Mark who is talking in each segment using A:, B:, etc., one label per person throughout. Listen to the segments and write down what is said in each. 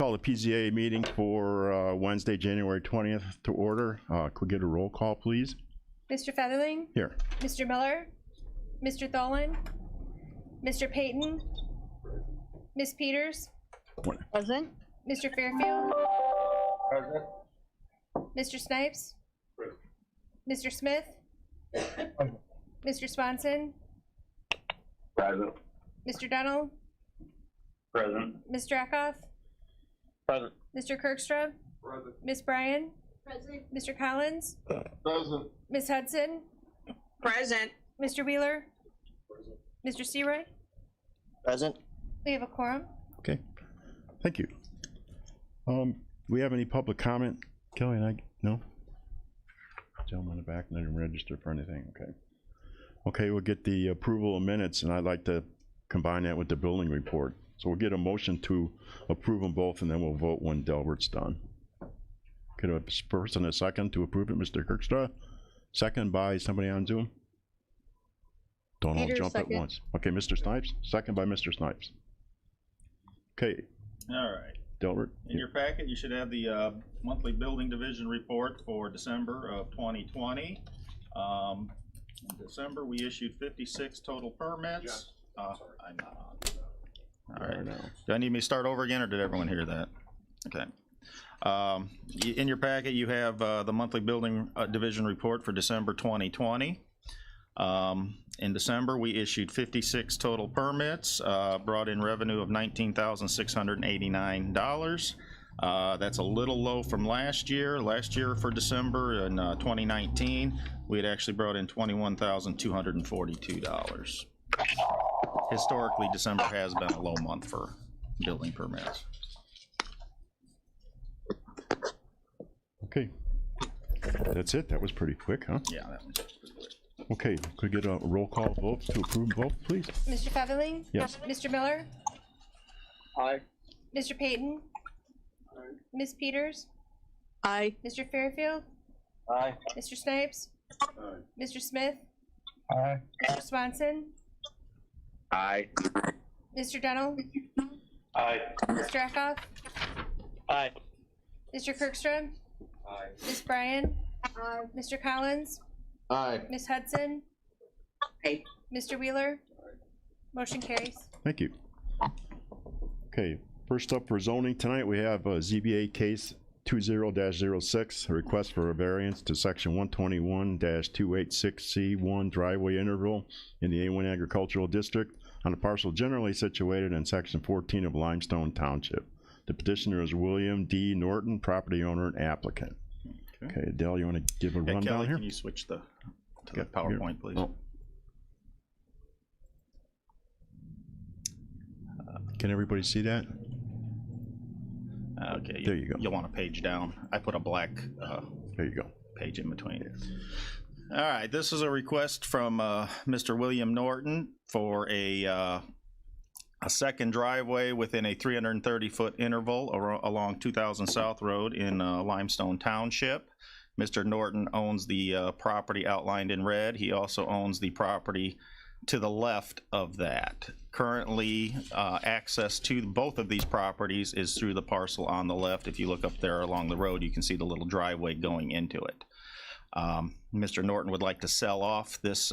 A: Call the PZA meeting for Wednesday, January 20th to order. Could we get a roll call, please?
B: Mr. Featherling?
A: Here.
B: Mr. Miller? Mr. Tholen? Mr. Payton? Ms. Peters?
C: Present.
B: Mr. Fairfield?
D: Present.
B: Mr. Snipes?
D: Present.
B: Mr. Smith? Mr. Swanson?
D: Present.
B: Mr. Dunnell?
D: Present.
B: Ms. Drackoff?
D: Present.
B: Mr. Kirkstra?
D: Present.
B: Ms. Bryan? Present. Mr. Collins?
D: Present.
B: Ms. Hudson?
C: Present.
B: Mr. Wheeler?
D: Present.
B: Mr. Searoy?
D: Present.
B: We have a quorum.
A: Okay, thank you. Do we have any public comment? Kelly and I, no? Gentleman in the back didn't register for anything, okay. Okay, we'll get the approval of minutes, and I'd like to combine that with the building report. So we'll get a motion to approve them both, and then we'll vote when Delbert's done. Get a first and a second to approve it, Mr. Kirkstra. Second by somebody on Zoom? Don't all jump at once. Okay, Mr. Snipes, second by Mr. Snipes. Okay.
E: All right.
A: Delbert.
E: In your packet, you should have the monthly building division report for December of 2020. In December, we issued 56 total permits. I'm not on. All right. Do I need me to start over again, or did everyone hear that? Okay. In your packet, you have the monthly building division report for December 2020. In December, we issued 56 total permits, brought in revenue of $19,689. That's a little low from last year. Last year for December in 2019, we had actually brought in $21,242. Historically, December has been a low month for building permits.
A: Okay. That's it. That was pretty quick, huh?
E: Yeah, that one's pretty quick.
A: Okay, could we get a roll call vote to approve both, please?
B: Mr. Featherling?
A: Yes.
B: Mr. Miller?
D: Aye.
B: Mr. Payton?
D: Aye.
B: Ms. Peters?
C: Aye.
B: Mr. Fairfield?
D: Aye.
B: Mr. Snipes?
D: Aye.
B: Mr. Smith?
D: Aye.
B: Mr. Swanson?
D: Aye.
B: Mr. Dunnell?
D: Aye.
B: Ms. Drackoff?
D: Aye.
B: Mr. Kirkstrom?
D: Aye.
B: Ms. Bryan? Mr. Collins?
D: Aye.
B: Ms. Hudson?
C: Aye.
B: Mr. Wheeler? Motion carries.
A: Thank you. Okay, first up for zoning tonight, we have a ZBA case 20-06, a request for a variance to section 121-286C1 driveway interval in the A1 agricultural district on a parcel generally situated in section 14 of Limestone Township. The petitioner is William D. Norton, property owner and applicant. Okay, Adele, you want to give a rundown
E: Kelly,
A: here?
E: can you switch to the PowerPoint, please?
A: Oh. Can everybody see that?
E: Okay,
A: There you go.
E: You'll want a page down. I put a black
A: There you go.
E: page in between. All right, this is a request from Mr. William Norton for a second driveway within a 330-foot interval along 2000 South Road in Limestone Township. Mr. Norton owns the property outlined in red. He also owns the property to the left of that. Currently, access to both of these properties is through the parcel on the left. If you look up there along the road, you can see the little driveway going into it. Mr. Norton would like to sell off this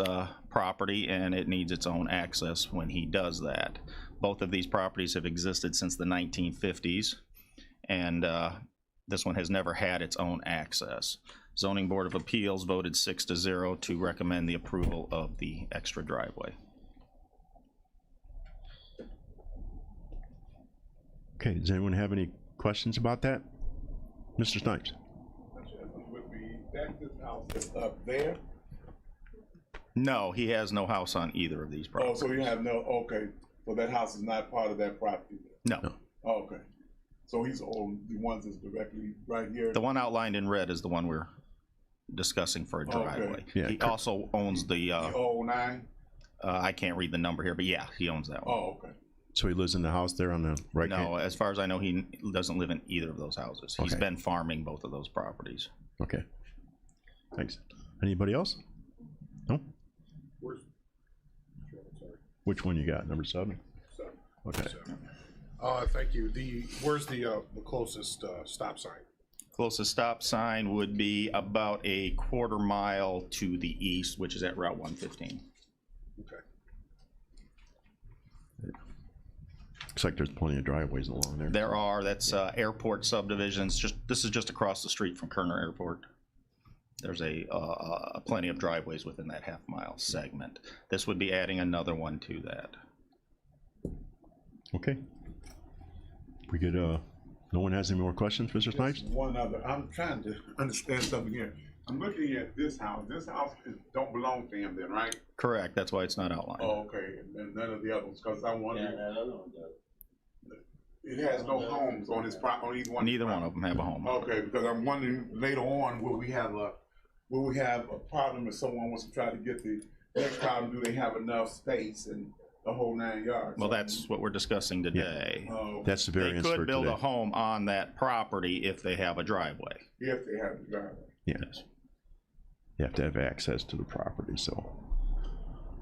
E: property, and it needs its own access when he does that. Both of these properties have existed since the 1950s, and this one has never had its own access. Zoning Board of Appeals voted 6-0 to recommend the approval of the extra driveway.
A: Okay, does anyone have any questions about that? Mr. Snipes?
F: Would be that this house is up there?
E: No, he has no house on either of these
F: Oh,
E: properties.
F: so you have no, okay, so that house is not part of that property?
E: No.
F: Oh, okay, so he's on the ones that's directly right here?
E: The one outlined in red is the one we're discussing for a driveway.
A: Yeah,
E: He also owns the,
F: 09?
E: I can't read the number here, but yeah, he owns that one.
F: Oh, okay.
A: So he lives in the house there on the right hand?
E: No, as far as I know, he doesn't live in either of those houses. He's
A: Okay.
E: been farming both of those properties.
A: Okay, thanks. Anybody else? No?
F: Where's,
A: Which one you got, number 7? Okay.
G: Thank you. Where's the closest stop sign?
E: Closest stop sign would be about a quarter mile to the east, which is at Route 115.
G: Okay.
A: Looks like there's plenty of driveways along there.
E: There are, that's airport subdivisions, this is just across the street from Kerner Airport. There's plenty of driveways within that half-mile segment. This would be adding another one to that.
A: Okay. We could, no one has any more questions, Mr. Snipes?
F: One other, I'm trying to understand something here. I'm looking at this house. This house don't belong to him then, right?
E: Correct, that's why it's not outlined.
F: Oh, okay, and none of the other ones, because I'm wondering. It has no homes on his on either one.
E: Neither one of them have a home.
F: Okay, because I'm wondering later on, will we have a problem if someone wants to try to get the next problem? Do they have enough space and the whole 9 yards?
E: Well, that's what we're discussing today.
F: Oh,
A: That's the
E: They
A: variance for
E: could build
A: today.
E: a home on that property if they have a driveway.
F: if they have the driveway.
A: Yes. You have to have access to the property, so.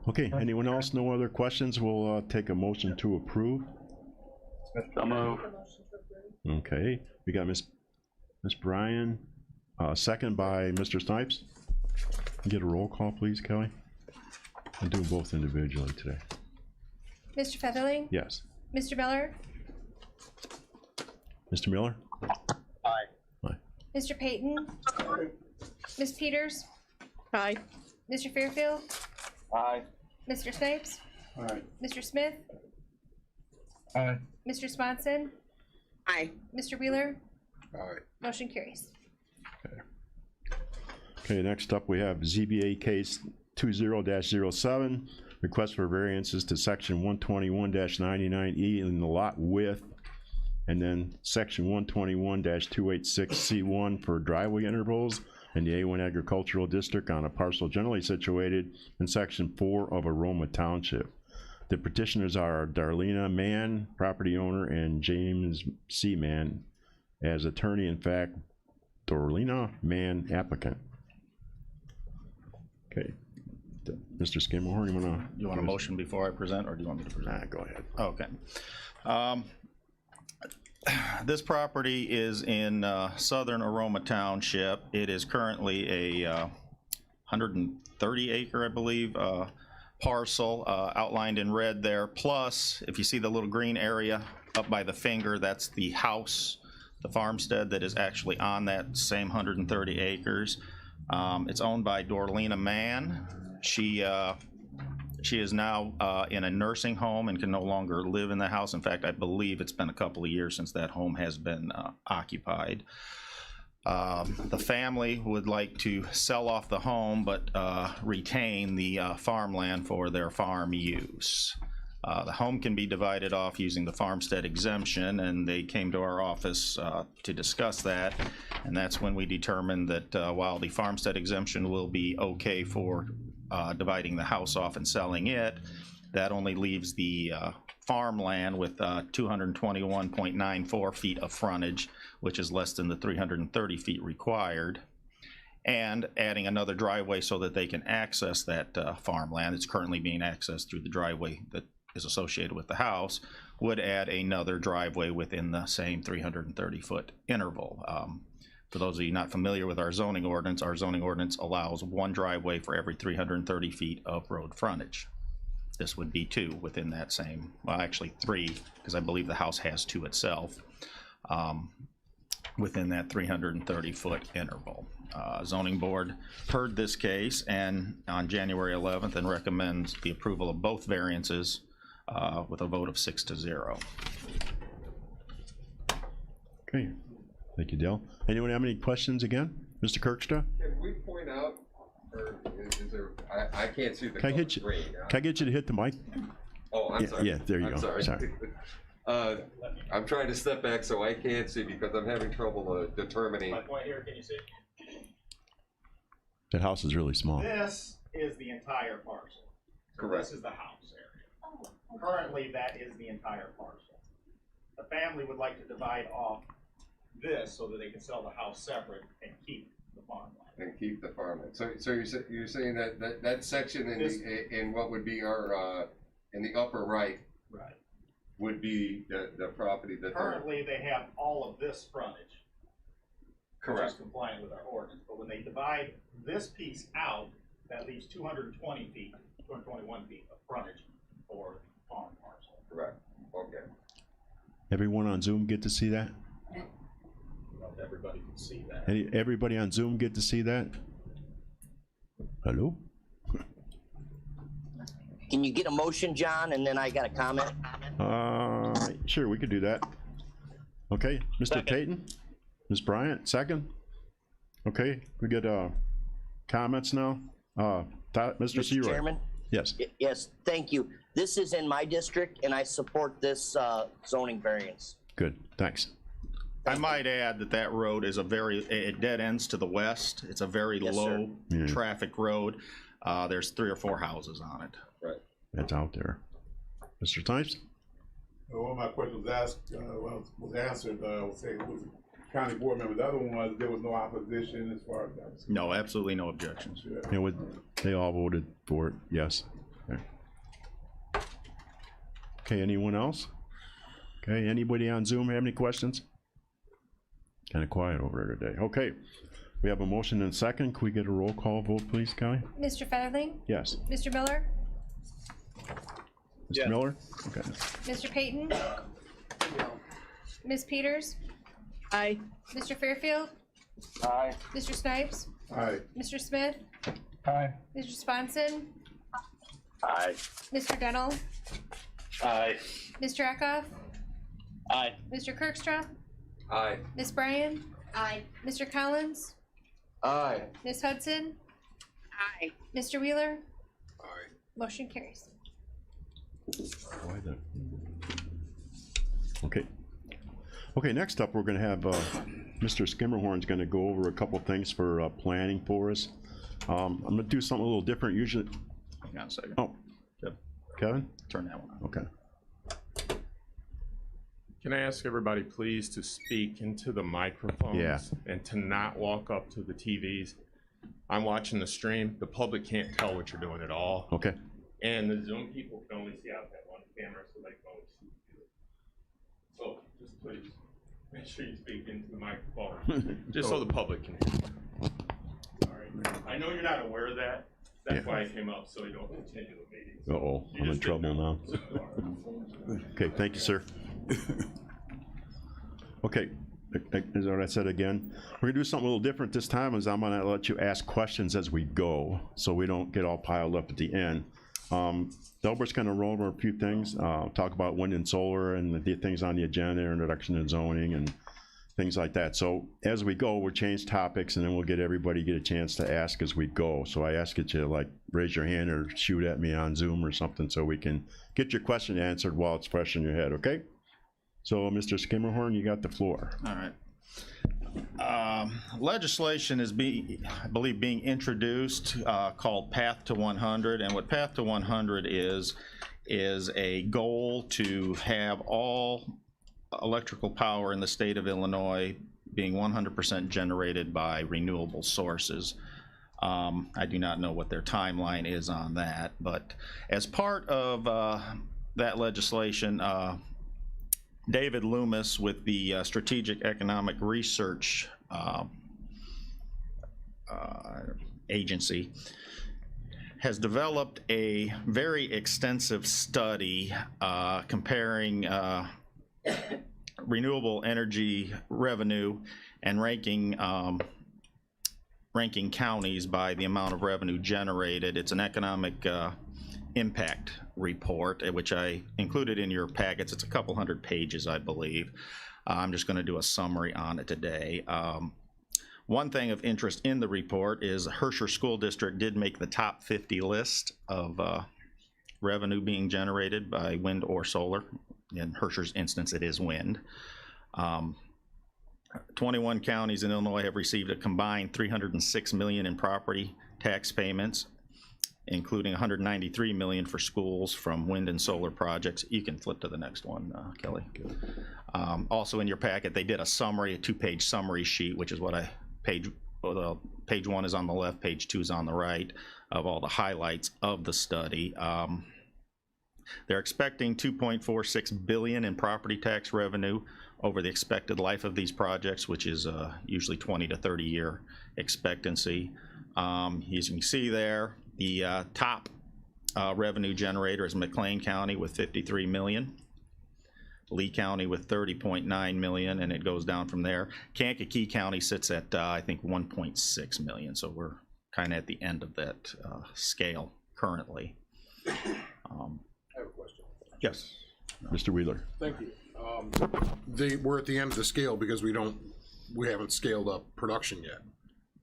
A: Okay, anyone else? No other questions? We'll take a motion to approve.
D: So move.
A: Okay, we got Miss Bryan, second by Mr. Snipes. Get a roll call, please, Kelly. I'll do both individually today.
B: Mr. Featherling?
A: Yes.
B: Mr. Miller?
A: Mr. Miller?
B: Mr. Payton? Ms. Peters?
C: Aye.
B: Mr. Fairfield?
D: Aye.
B: Mr. Snipes?
F: All right.
B: Mr. Smith?
D: Aye.
B: Mr. Swanson?
C: Aye.
B: Mr. Wheeler?
G: All right.
B: Motion carries.
A: Okay, next up we have ZBA case 20-07, request for variances to section 121-99E in the lot width, and then section 121-286C1 for driveway intervals in the A1 agricultural district on a parcel generally situated in section 4 of Aroma Township. The petitioners are Darlena Mann, property owner, and James C. Mann as attorney. In fact, Darlena Mann, applicant. Okay, Mr. Skimmerhorn,
E: You want a motion before I present, or do you want me to present?
A: Go ahead.
E: Okay. This property is in southern Aroma Township. It is currently a 130 acre, I believe, parcel outlined in red there. Plus, if you see the little green area up by the finger, that's the house, the farmstead that is actually on that same 130 acres. It's owned by Darlena Mann. She is now in a nursing home and can no longer live in the house. In fact, I believe it's been a couple of years since that home has been occupied. The family would like to sell off the home but retain the farmland for their farm use. The home can be divided off using the farmstead exemption, and they came to our office to discuss that, and that's when we determined that while the farmstead exemption will be okay for dividing the house off and selling it, that only leaves the farmland with 221.94 feet of frontage, which is less than the 330 feet required, and adding another driveway so that they can access that farmland. It's currently being accessed through the driveway that is associated with the house, would add another driveway within the same 330 foot interval. For those of you not familiar with our zoning ordinance allows one driveway for every 330 feet of road frontage. This would be two within that same, well, actually three, because I believe the house has two itself, within that 330 foot interval. Zoning board heard this case and on January 11th and recommends the approval of both variances with a vote of 6-0.
A: Okay, thank you, Dale. Anyone have any questions again? Mr. Kirkstra?
H: Can we point out, or is there, I can't see the
A: Can I
H: color
A: get you,
H: screen.
A: can I get you to hit the mic?
H: Oh, I'm
A: Yeah,
H: sorry.
A: yeah, there you
H: I'm
A: go.
H: Sorry.
A: Sorry.
H: I'm trying to step back so I can't see because I'm having trouble determining.
I: My point here, can you see?
A: That house is really small.
I: This is the entire parcel. So
H: Correct.
I: This is the house area. Currently, that is the entire parcel. The family would like to divide off this so that they can sell the house separate and keep the farmland.
H: And keep the farmland. So you're saying that section in
I: This-
H: in what would be our in the upper right
I: Right.
H: would be the property that they're.
I: Currently, they have all of this frontage, which is
H: Correct.
I: compliant with our ordinance, but when they divide this piece out, that leaves 220 feet, 221 feet of frontage for the farm parcel.
H: Correct, okay.
A: Everyone on Zoom get to see that?
I: Not everybody can see that.
A: Everybody on Zoom get to see that? Hello?
J: Can you get a motion, John, and then I got a comment?
A: Sure, we could do that. Okay, Mr.
J: Second.
A: Payton? Ms. Bryant, second? Okay, we get, comments now? Mr.
J: Mr.
A: Seroy?
J: Chairman?
A: Yes,
J: Yes, thank you. This is in my district, and I support this zoning variance.
A: good, thanks.
E: I might add that that road is it dead ends to the west. It's a very
J: Yes, sir.
E: low
A: Yeah.
E: traffic road. There's 3 or 4 houses on it.
H: Right.
A: That's out there. Mr. Snipes?
F: One of my questions was asked, was answered, say, was county board member. The other one was, there was no opposition as far as that was.
E: No, absolutely no objections.
A: Yeah, they all voted for it, yes. Okay. Okay, anyone else? Okay, anybody on Zoom have any questions? Kind of quiet over there today. Okay, we have a motion and a second. Can we get a roll call vote, please, Kelly?
B: Mr. Featherling?
A: Yes.
B: Mr. Miller?
A: Mr. Miller? Okay.
B: Mr. Payton? Ms. Peters?
C: Aye.
B: Mr. Fairfield?
D: Aye.
B: Mr. Snipes?
F: Aye.
B: Mr. Smith?
D: Aye.
B: Mr. Swanson?
D: Aye.
B: Mr. Dennell?
D: Aye.
B: Mr. Eckhoff?
J: Aye.
B: Mr. Kirkstra?
H: Aye.
B: Ms. Bryan? Aye. Mr. Collins?
H: Aye.
B: Ms. Hudson?
C: Aye.
B: Mr. Wheeler?
F: Aye.
B: Motion carries.
A: Why the? Okay. Okay, next up, we're gonna have, Mr. Skimmerhorn's gonna go over a couple things for, planning for us. I'm gonna do something a little different, usually,
E: Hang on a second.
A: oh,
E: Yep.
A: Kevin?
E: Turn that one on.
A: Okay.
K: Can I ask everybody please to speak into the microphones?
A: Yeah.
K: And to not walk up to the TVs? I'm watching the stream. The public can't tell what you're doing at all.
A: Okay.
K: And the Zoom people can only see out that one camera, so they can only see you. So just please, make sure you speak into the microphone, just so the public can hear. All right. I know you're not aware of that. That's
A: Yeah.
K: why I came up, so you don't continue the meeting.
A: Uh-oh,
K: You
A: I'm in
K: just
A: trouble
K: didn't
A: now.
K: know.
A: Okay, thank you, sir. Okay, as I said again, we're gonna do something a little different this time, is I'm gonna let you ask questions as we go, so we don't get all piled up at the end. Delbert's gonna roll over a few things, talk about wind and solar and the things on the agenda, introduction and zoning and things like that. So as we go, we'll change topics and then we'll get everybody get a chance to ask as we go. So I ask you to like raise your hand or shoot at me on Zoom or something so we can get your question answered while it's fresh in your head, okay? So Mr. Skimmerhorn, you got the floor.
E: All right. Legislation is I believe being introduced called Path to 100, and what Path to 100 is a goal to have all electrical power in the state of Illinois being 100% generated by renewable sources. I do not know what their timeline is on that, but as part of that legislation, David Loomis with the Strategic Economic Research Agency has developed a very extensive study comparing renewable energy revenue and ranking counties by the amount of revenue generated. It's an economic impact report, which I included in your packets. It's a couple hundred pages, I believe. I'm just going to do a summary on it today. One thing of interest in the report is Herscher School District did make the top 50 list of revenue being generated by wind or solar. In Herscher's instance, it is wind. 21 counties in Illinois have received a combined $306 million in property tax payments, including $193 million for schools from wind and solar projects. You can flip to the next one, Kelly. Also in your packet, they did a summary, a 2-page summary sheet, which is what page 1 is on the left, page 2 is on the right, of all the highlights of the study. They're expecting $2.46 billion in property tax revenue over the expected life of these projects, which is usually 20 to 30 year expectancy. As you can see there, the top revenue generator is McLean County with $53 million. Lee County with $30.9 million, and it goes down from there. Kankakee County sits at, I think, $1.6 million, so we're kind of at the end of that scale currently.
G: I have a question.
E: Yes.
A: Mr. Wheeler.
G: Thank you. We're at the end of the scale because we haven't scaled up production yet.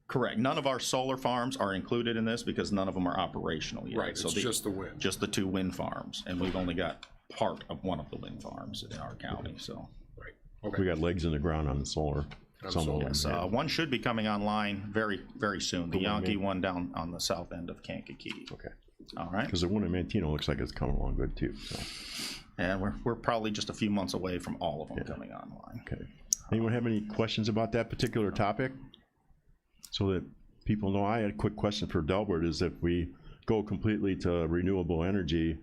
E: Correct. None of our solar farms are included in this because none of them are operational yet.
G: Right,
E: so
G: it's just the wind.
E: Just the 2 wind farms, and we've only got part of one of the wind farms in our county, so.
G: Right, okay.
A: We got legs in the ground on the solar. Some of them,
E: Yes,
A: yeah.
E: one should be coming online very, very soon. The Yankee one down on the south end of Kankakee.
A: Okay.
E: All right.
A: Because the one in Mantino looks like it's coming along good too, so.
E: And we're probably just a few months away from all of them coming online.
A: Okay. Anyone have any questions about that particular topic? So that people know, I had a quick question for Delbert, is if we go completely to renewable energy,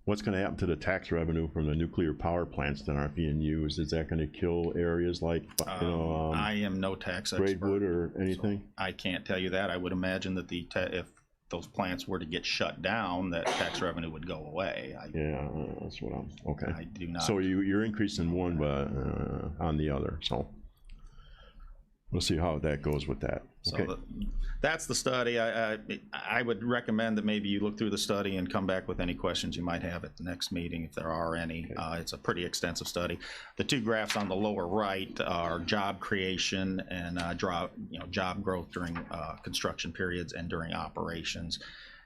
A: what's going to happen to the tax revenue from the nuclear power plants that aren't being used? Is that going to kill areas like,
E: I am no tax expert.
A: Braidwood or anything?
E: So I can't tell you that. I would imagine that if those plants were to get shut down, that tax revenue would go away.
A: Yeah, that's what I'm, okay.
E: I do not.
A: So you're increasing one, but on the other, so. We'll see how that goes with that. Okay.
E: So that's the study. I would recommend that maybe you look through the study and come back with any questions you might have at the next meeting, if there are any. Okay. It's a pretty extensive study. The 2 graphs on the lower right are job creation and job growth during construction periods and during operations.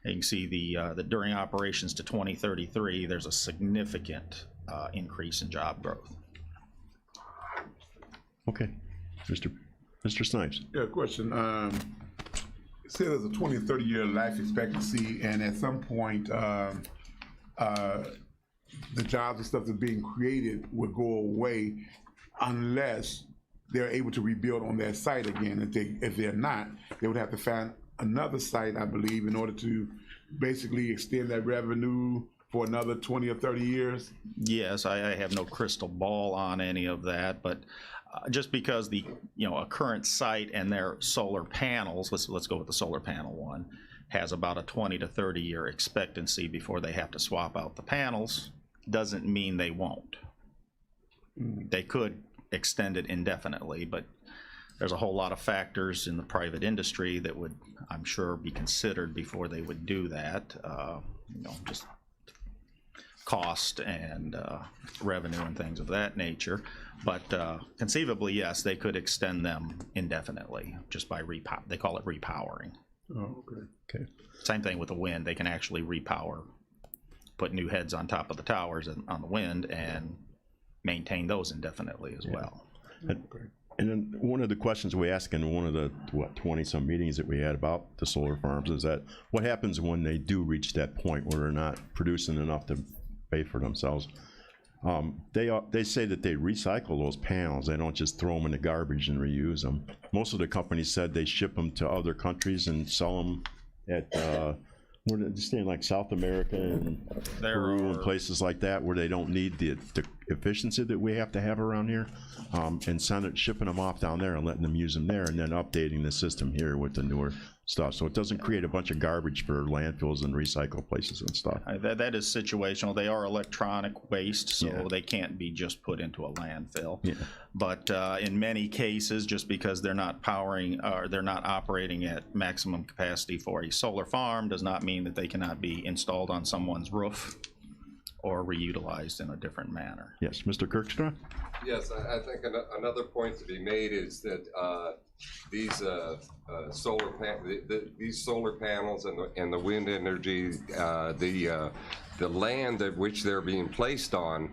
E: And you can see the during operations to 2033, there's a significant increase in job growth.
A: Okay, Mr. Snipes.
F: Yeah, question. Say there's a 20 or 30 year life expectancy, and at some point, the jobs and stuff that's being created would go away unless they're able to rebuild on that site again. If they're not, they would have to find another site, I believe, in order to basically extend that revenue for another 20 or 30 years.
E: Yes, I have no crystal ball on any of that, but just because a current site and their solar panels, let's go with the solar panel one, has about a 20 to 30 year expectancy before they have to swap out the panels, doesn't mean they won't. They could extend it indefinitely, but there's a whole lot of factors in the private industry that would, I'm sure, be considered before they would do that. Just cost and revenue and things of that nature. But conceivably, yes, they could extend them indefinitely just by they call it repowering.
F: Oh, okay.
A: Okay.
E: Same thing with the wind. They can actually repower, put new heads on top of the towers on the wind and maintain those indefinitely as well.
A: And then one of the questions we ask in one of the 20-some meetings that we had about the solar farms is that what happens when they do reach that point where they're not producing enough to pay for themselves? They say that they recycle those panels. They don't just throw them in the garbage and reuse them. Most of the companies said they ship them to other countries and sell them at where they stay in, like South America and Peru and places like that, where they don't need the efficiency that we have to have around here, and shipping them off down there and letting them use them there, and then updating the system here with the newer stuff, so it doesn't create a bunch of garbage for landfills and recycle places and stuff.
E: That is situational. They are electronic waste, so they can't be just put into a landfill. Yeah. But in many cases, just because they're not powering or they're not operating at maximum capacity for a solar farm does not mean that they cannot be installed on someone's roof or reutilized in a different manner.
A: Yes, Mr. Kirkstra?
H: Yes, I think another point to be made is that these solar panels and the wind energy, the land at which they're being placed on,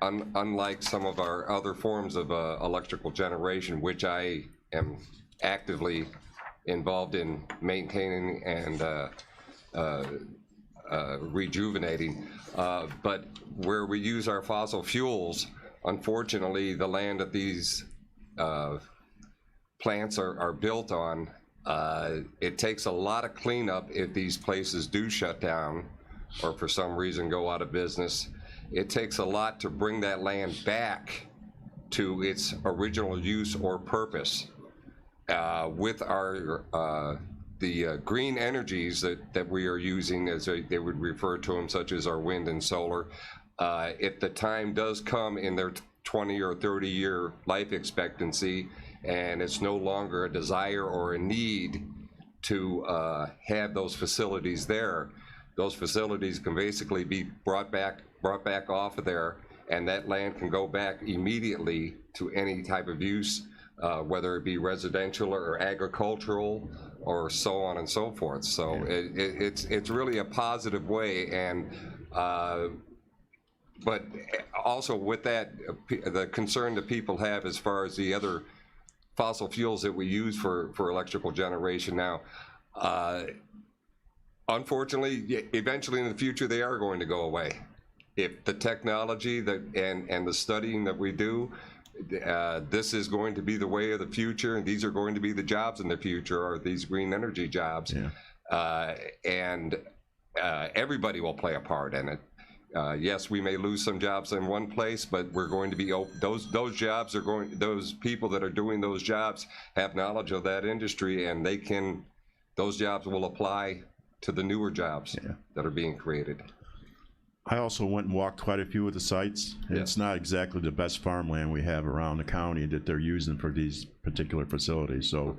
H: unlike some of our other forms of electrical generation, which I am actively involved in maintaining and rejuvenating, but where we use our fossil fuels, unfortunately, the land that these plants are built on, it takes a lot of cleanup if these places do shut down. or for some reason go out of business, it takes a lot to bring that land back to its original use or purpose. With our the green energies that we are using, as they would refer to them, such as our wind and solar, if the time does come in their 20 or 30 year life expectancy and it's no longer a desire or a need to have those facilities there, those facilities can basically be brought back off of there, and that land can go back immediately to any type of use, whether it be residential or agricultural or so on and so forth. So it's really a positive way, and but also with that, the concern that people have as far as the other fossil fuels that we use for electrical generation now, unfortunately, eventually in the future, they are going to go away. If the technology and the studying that we do, this is going to be the way of the future, and these are going to be the jobs in the future, are these green energy jobs. And everybody will play a part in it. Yes, we may lose some jobs in one place, but we're going to be those jobs are going. Those people that are doing those jobs have knowledge of that industry, and they can. Those jobs will apply to the newer jobs that are being created.
A: I also went and walked quite a few of the sites. It's not exactly the best farmland we have around the county that they're using for these particular facilities. So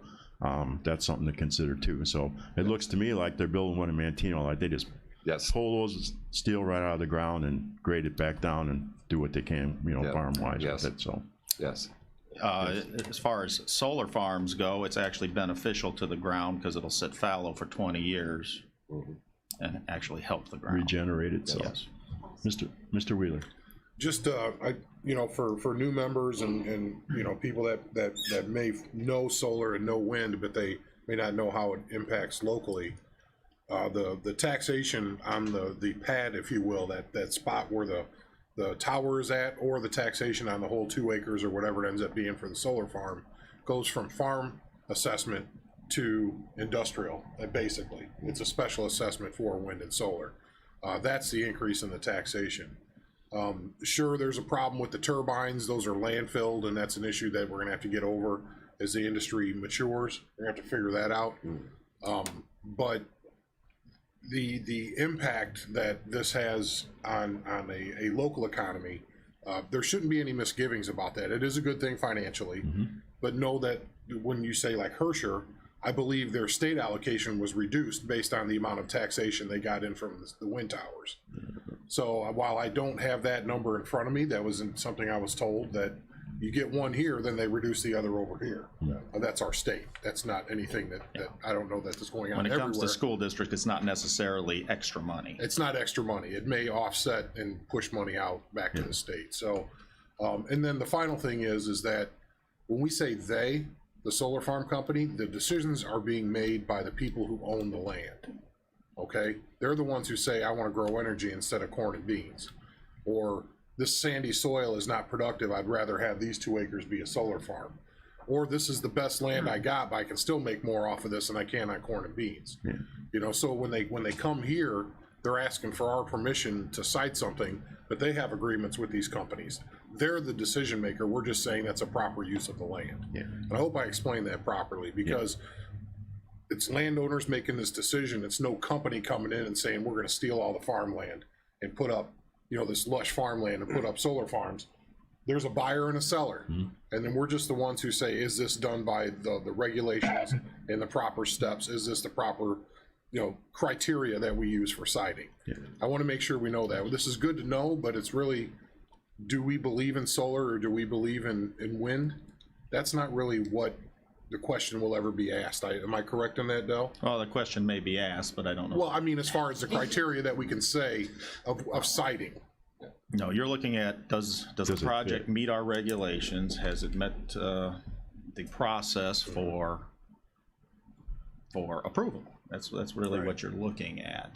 A: that's something to consider too. So it looks to me like they're building one in Manteno. Like they just pull those steel right out of the ground and grade it back down and do what they can, you know, farm-wise with it. So
E: as far as solar farms go, it's actually beneficial to the ground because it'll sit fallow for 20 years and actually help the ground
A: regenerate itself. Mr. Wheeler.
G: Just you know, for new members and you know, people that may know solar and know wind, but they may not know how it impacts locally. The taxation on the pad, if you will, that spot where the tower is at, or the taxation on the whole 2 acres or whatever it ends up being for the solar farm, goes from farm assessment to industrial. Basically, it's a special assessment for wind and solar. That's the increase in the taxation. Sure, there's a problem with the turbines. Those are landfilled, and that's an issue that we're gonna have to get over as the industry matures. We're gonna have to figure that out. But the impact that this has on a local economy, there shouldn't be any misgivings about that. It is a good thing financially, but know that when you say like Herscher, I believe their state allocation was reduced based on the amount of taxation they got in from the wind towers. So while I don't have that number in front of me, that wasn't something I was told, that you get one here, then they reduce the other over here. That's our state. That's not anything that I don't know that is going on everywhere.
E: When it comes to school district, it's not necessarily extra money.
G: It's not extra money. It may offset and push money out back to the state. So, and then the final thing is that when we say they, the solar farm company, the decisions are being made by the people who own the land. Okay? They're the ones who say, I want to grow energy instead of corn and beans. Or this sandy soil is not productive, I'd rather have these 2 acres be a solar farm. Or this is the best land I got, but I can still make more off of this than I can on corn and beans. You know, so when they come here, they're asking for our permission to site something, but they have agreements with these companies. They're the decision maker. We're just saying that's a proper use of the land. And I hope I explained that properly, because it's landowners making this decision. It's no company coming in and saying, we're going to steal all the farmland and put up, you know, this lush farmland and put up solar farms. There's a buyer and a seller. And then we're just the ones who say, is this done by the regulations and the proper steps? Is this the proper, you know, criteria that we use for siting? I want to make sure we know that. This is good to know, but it's really, do we believe in solar or do we believe in wind? That's not really what the question will ever be asked. Am I correct on that, Del?
E: Well, the question may be asked, but I don't know.
G: Well, I mean, as far as the criteria that we can say of siting.
E: No, you're looking at, does the project meet our regulations? Has it met the process for approval? That's really what you're looking at.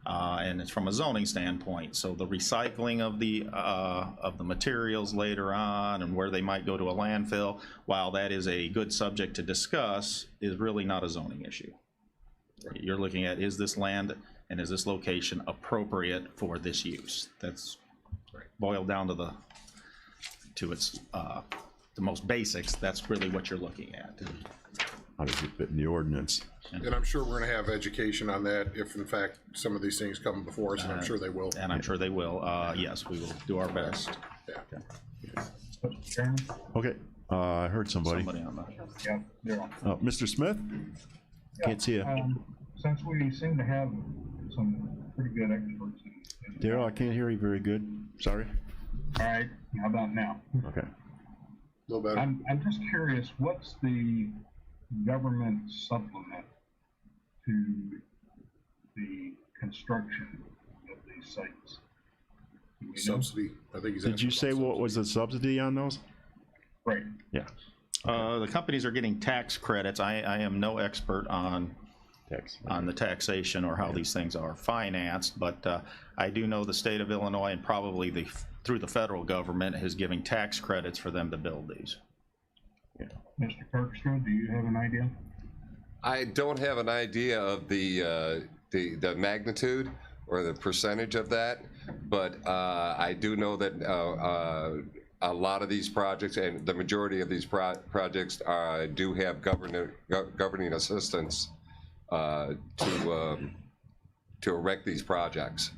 E: And it's from a zoning standpoint. So the recycling of the materials later on and where they might go to a landfill, while that is a good subject to discuss, is really not a zoning issue. You're looking at, is this land And is this location appropriate for this use? That's boiled down to the most basics. That's really what you're looking at.
A: How does it fit in the ordinance?
G: And I'm sure we're gonna have education on that if in fact some of these things come before us, and I'm sure they will.
E: And I'm sure they will. Yes, we will do our best.
G: Yeah.
L: Mr. Chairman?
A: Okay, I heard somebody.
E: Somebody on the.
L: Yeah, you're on.
A: Mr. Smith? Can't see you.
L: Since we seem to have some pretty good experts in
A: Daryl, I can't hear you very good. Sorry.
L: all right, how about now?
A: Okay.
G: A little better.
L: I'm just curious, what's the government supplement to the construction of these sites? Do we know?
G: Subsidy, I think he's.
A: Did you
G: asking
A: say
G: about
A: what was the subsidy on those?
L: Right.
A: Yeah.
E: The companies are getting tax credits. I am no expert on the taxation or how these things are financed, but I do know the state of Illinois and probably through the federal government is giving tax credits for them to build these.
A: Yeah.
L: Mr. Kirkstra, do you have an idea?
H: I don't have an idea of the magnitude or the percentage of that, but I do know that a lot of these projects and the majority of these projects do have governing assistance to erect these projects.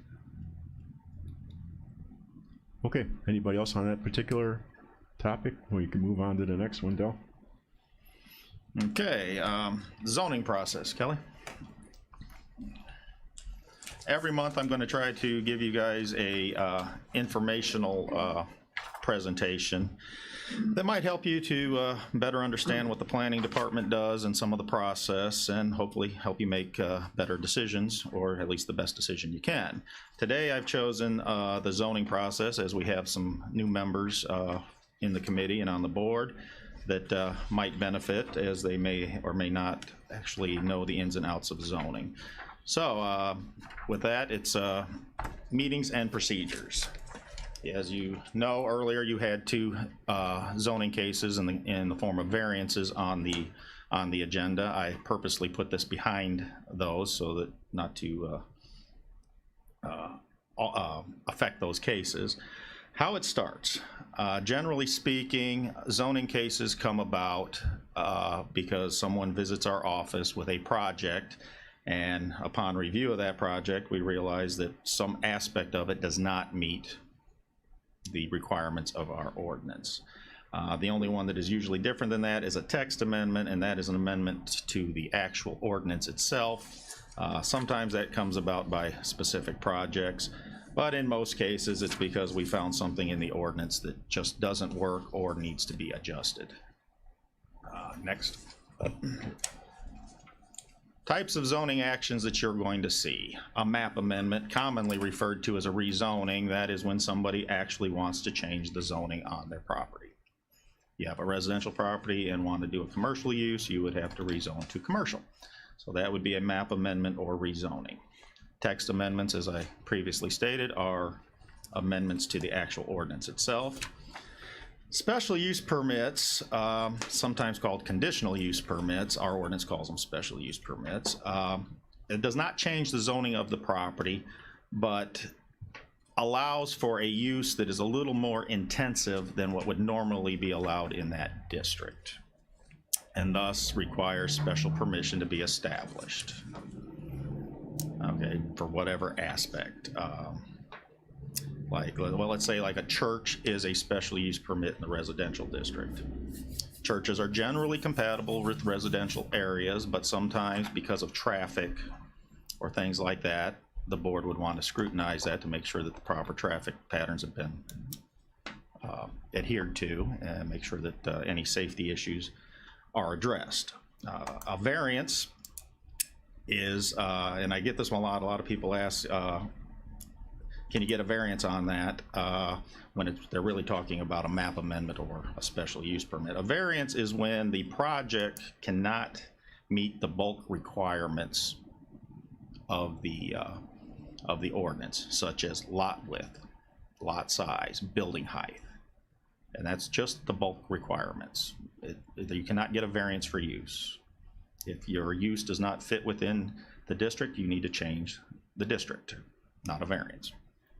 A: Okay, anybody else on that particular topic? We can move on to the next one, Del.
E: Okay, zoning process, Kelly. Every month I'm going to try to give you guys a informational presentation that might help you to better understand what the planning department does and some of the process, and hopefully help you make better decisions, or at least the best decision you can. Today I've chosen the zoning process, as we have some new members in the committee and on the board that might benefit, as they may or may not actually know the ins and outs of zoning. So with that, it's meetings and procedures. As you know, earlier you had two zoning cases in the form of variances on the agenda. I purposely put this behind those so that not to affect those cases. How it starts. Generally speaking, zoning cases come about because someone visits our office with a project, and upon review of that project, we realize that some aspect of it does not meet the requirements of our ordinance. The only one that is usually different than that is a text amendment, and that is an amendment to the actual ordinance itself. Sometimes that comes about by specific projects, but in most cases it's because we found something in the ordinance that just doesn't work or needs to be adjusted. Next. Types of zoning actions that you're going to see. A map amendment, commonly referred to as a rezoning. That is when somebody actually wants to change the zoning on their property. You have a residential property and want to do a commercial use, you would have to rezone to commercial. So that would be a map amendment or rezoning. Text amendments, as I previously stated, are amendments to the actual ordinance itself. Special use permits, sometimes called conditional use permits, our ordinance calls them special use permits. It does not change the zoning of the property, but allows for a use that is a little more intensive than what would normally be allowed in that district, and thus requires special permission to be established. Okay, for whatever aspect. Well, let's say like a church is a special use permit in the residential district. Churches are generally compatible with residential areas, but sometimes because of traffic or things like that, the board would want to scrutinize that to make sure that the proper traffic patterns have been adhered to, and make sure that any safety issues are addressed. A variance is, and I get this one a lot of people ask, can you get a variance on that when they're really talking about a map amendment or a special use permit. A variance is when the project cannot meet the bulk requirements of the ordinance, such as lot width, lot size, building height. And that's just the bulk requirements. You cannot get a variance for use. If your use does not fit within the district, you need to change the district, not a variance.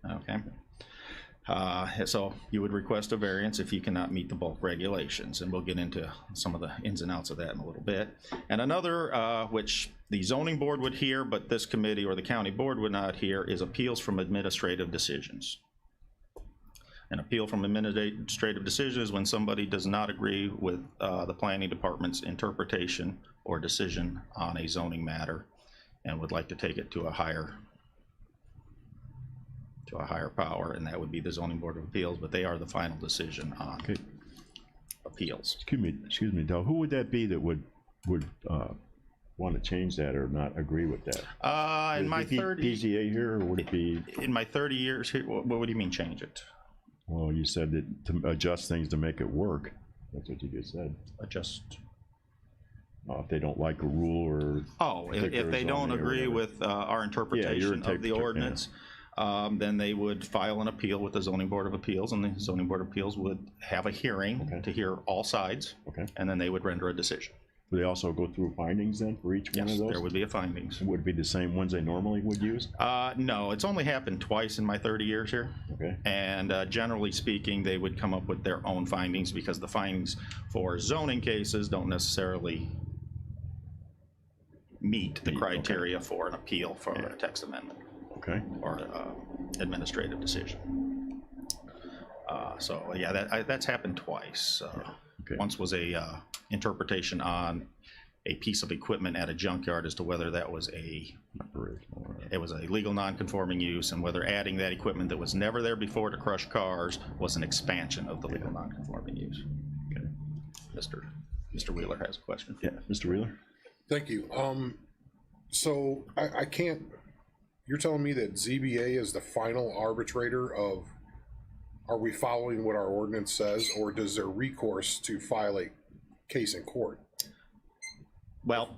E: Okay. So you would request a variance if you cannot meet the bulk regulations, and we'll get into some of the ins and outs of that in a little bit. And another, which the zoning board would hear, but this committee or the county board would not hear, is appeals from administrative decisions. An appeal from administrative decision is when somebody does not agree with the planning department's interpretation or decision on a zoning matter and would like to take it to a higher power, and that would be the zoning board of appeals, but they are the final decision on appeals.
A: Excuse me, Del, who would that be that would want to change that or not agree with that?
E: In my 30
A: PZA here, or would it be?
E: In my 30 years here, what do you mean change it?
A: Well, you said that to adjust things to make it work. That's what you just said.
E: Adjust.
A: If they don't like a rule or.
E: Oh, if they don't agree with our interpretation of the ordinance, then they would file an appeal with the zoning board of appeals, and the zoning board of appeals would have a hearing to hear all sides, and then they would render a decision.
A: Would they also go through findings then for each one of those?
E: Yes, there would be a findings.
A: Would it be the same ones they normally would use?
E: No, it's only happened twice in my 30 years here.
A: Okay.
E: And generally speaking, they would come up with their own findings, because the findings for zoning cases don't necessarily meet the criteria for an appeal for a text amendment.
A: Okay.
E: Or administrative decision. So yeah, that's happened twice. Once was a interpretation on a piece of equipment at a junkyard as to whether that was a legal non-conforming use, and whether adding that equipment that was never there before to crush cars was an expansion of the legal non-conforming use. Okay. Mr. Wheeler has a question.
A: Yeah, Mr. Wheeler.
G: Thank you. So I can't. You're telling me that ZBA is the final arbitrator of, are we following what our ordinance says, or does there recourse to file a case in court?
E: Well,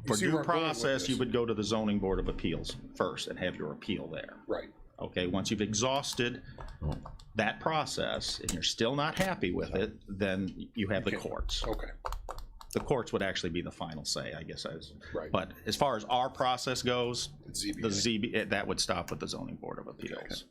E: for due process, you would go to the zoning board of appeals first and have your appeal there.
G: Right.
E: Okay, once you've exhausted that process and you're still not happy with it, then you have the courts.
G: Okay.
E: The courts would actually be the final say, I guess.
G: Right.
E: But as far as our process goes,
G: ZBA.
E: the ZBA, that would stop with the zoning board of appeals.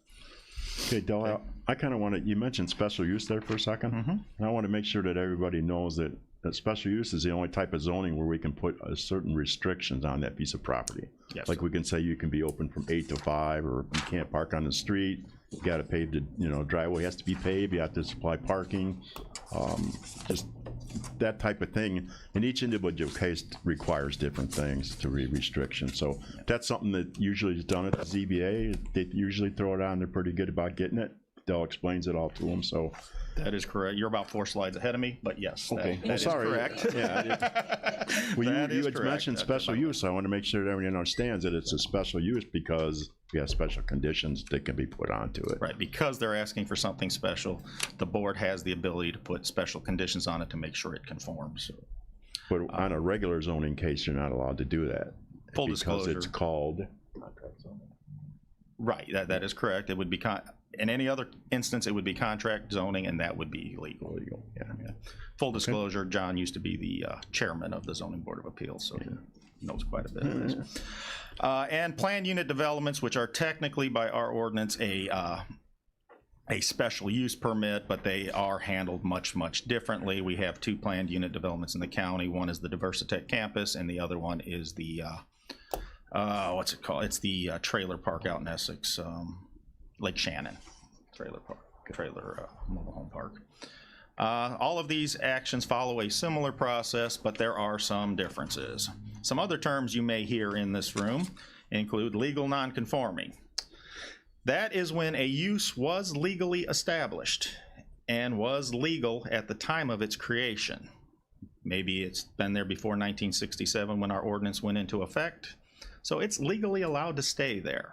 A: Okay, Del, I kind of want to, you mentioned special use there for a second. And I want to make sure that everybody knows that special use is the only type of zoning where we can put certain restrictions on that piece of property.
E: Yes.
A: Like we can say you can be open from 8 to 5, or you can't park on the street. You got to pave the, driveway has to be paved. You have to supply parking. Just that type of thing. And each individual case requires different things to restriction. So that's something that usually is done at the ZBA. They usually throw it on. They're pretty good about getting it. Del explains it all to them. So
E: that is correct. You're about 4 slides ahead of me, but yes,
A: okay.
E: that is correct.
A: Yeah, well, you had mentioned special use. I want to make sure that everyone understands that it's a special use because we have special conditions that can be put onto it.
E: Right, because they're asking for something special, the board has the ability to put special conditions on it to make sure it conforms.
A: But on a regular zoning case, you're not allowed to do that.
E: Full disclosure.
A: Because it's called.
E: Right, that is correct. It would be, in any other instance, it would be contract zoning, and that would be illegal. Yeah. Full disclosure, John used to be the chairman of the zoning board of appeals, so he knows quite a bit of this. And planned unit developments, which are technically by our ordinance a special use permit, but they are handled much, much differently. We have 2 planned unit developments in the county. One is the Diversitech campus, and the other one is the what's it called? It's the trailer park out in Essex, Lake Shannon trailer mobile home park. All of these actions follow a similar process, but there are some differences. Some other terms you may hear in this room include legal non-conforming. That is when a use was legally established and was legal at the time of its creation. Maybe it's been there before 1967 when our ordinance went into effect. So it's legally allowed to stay there,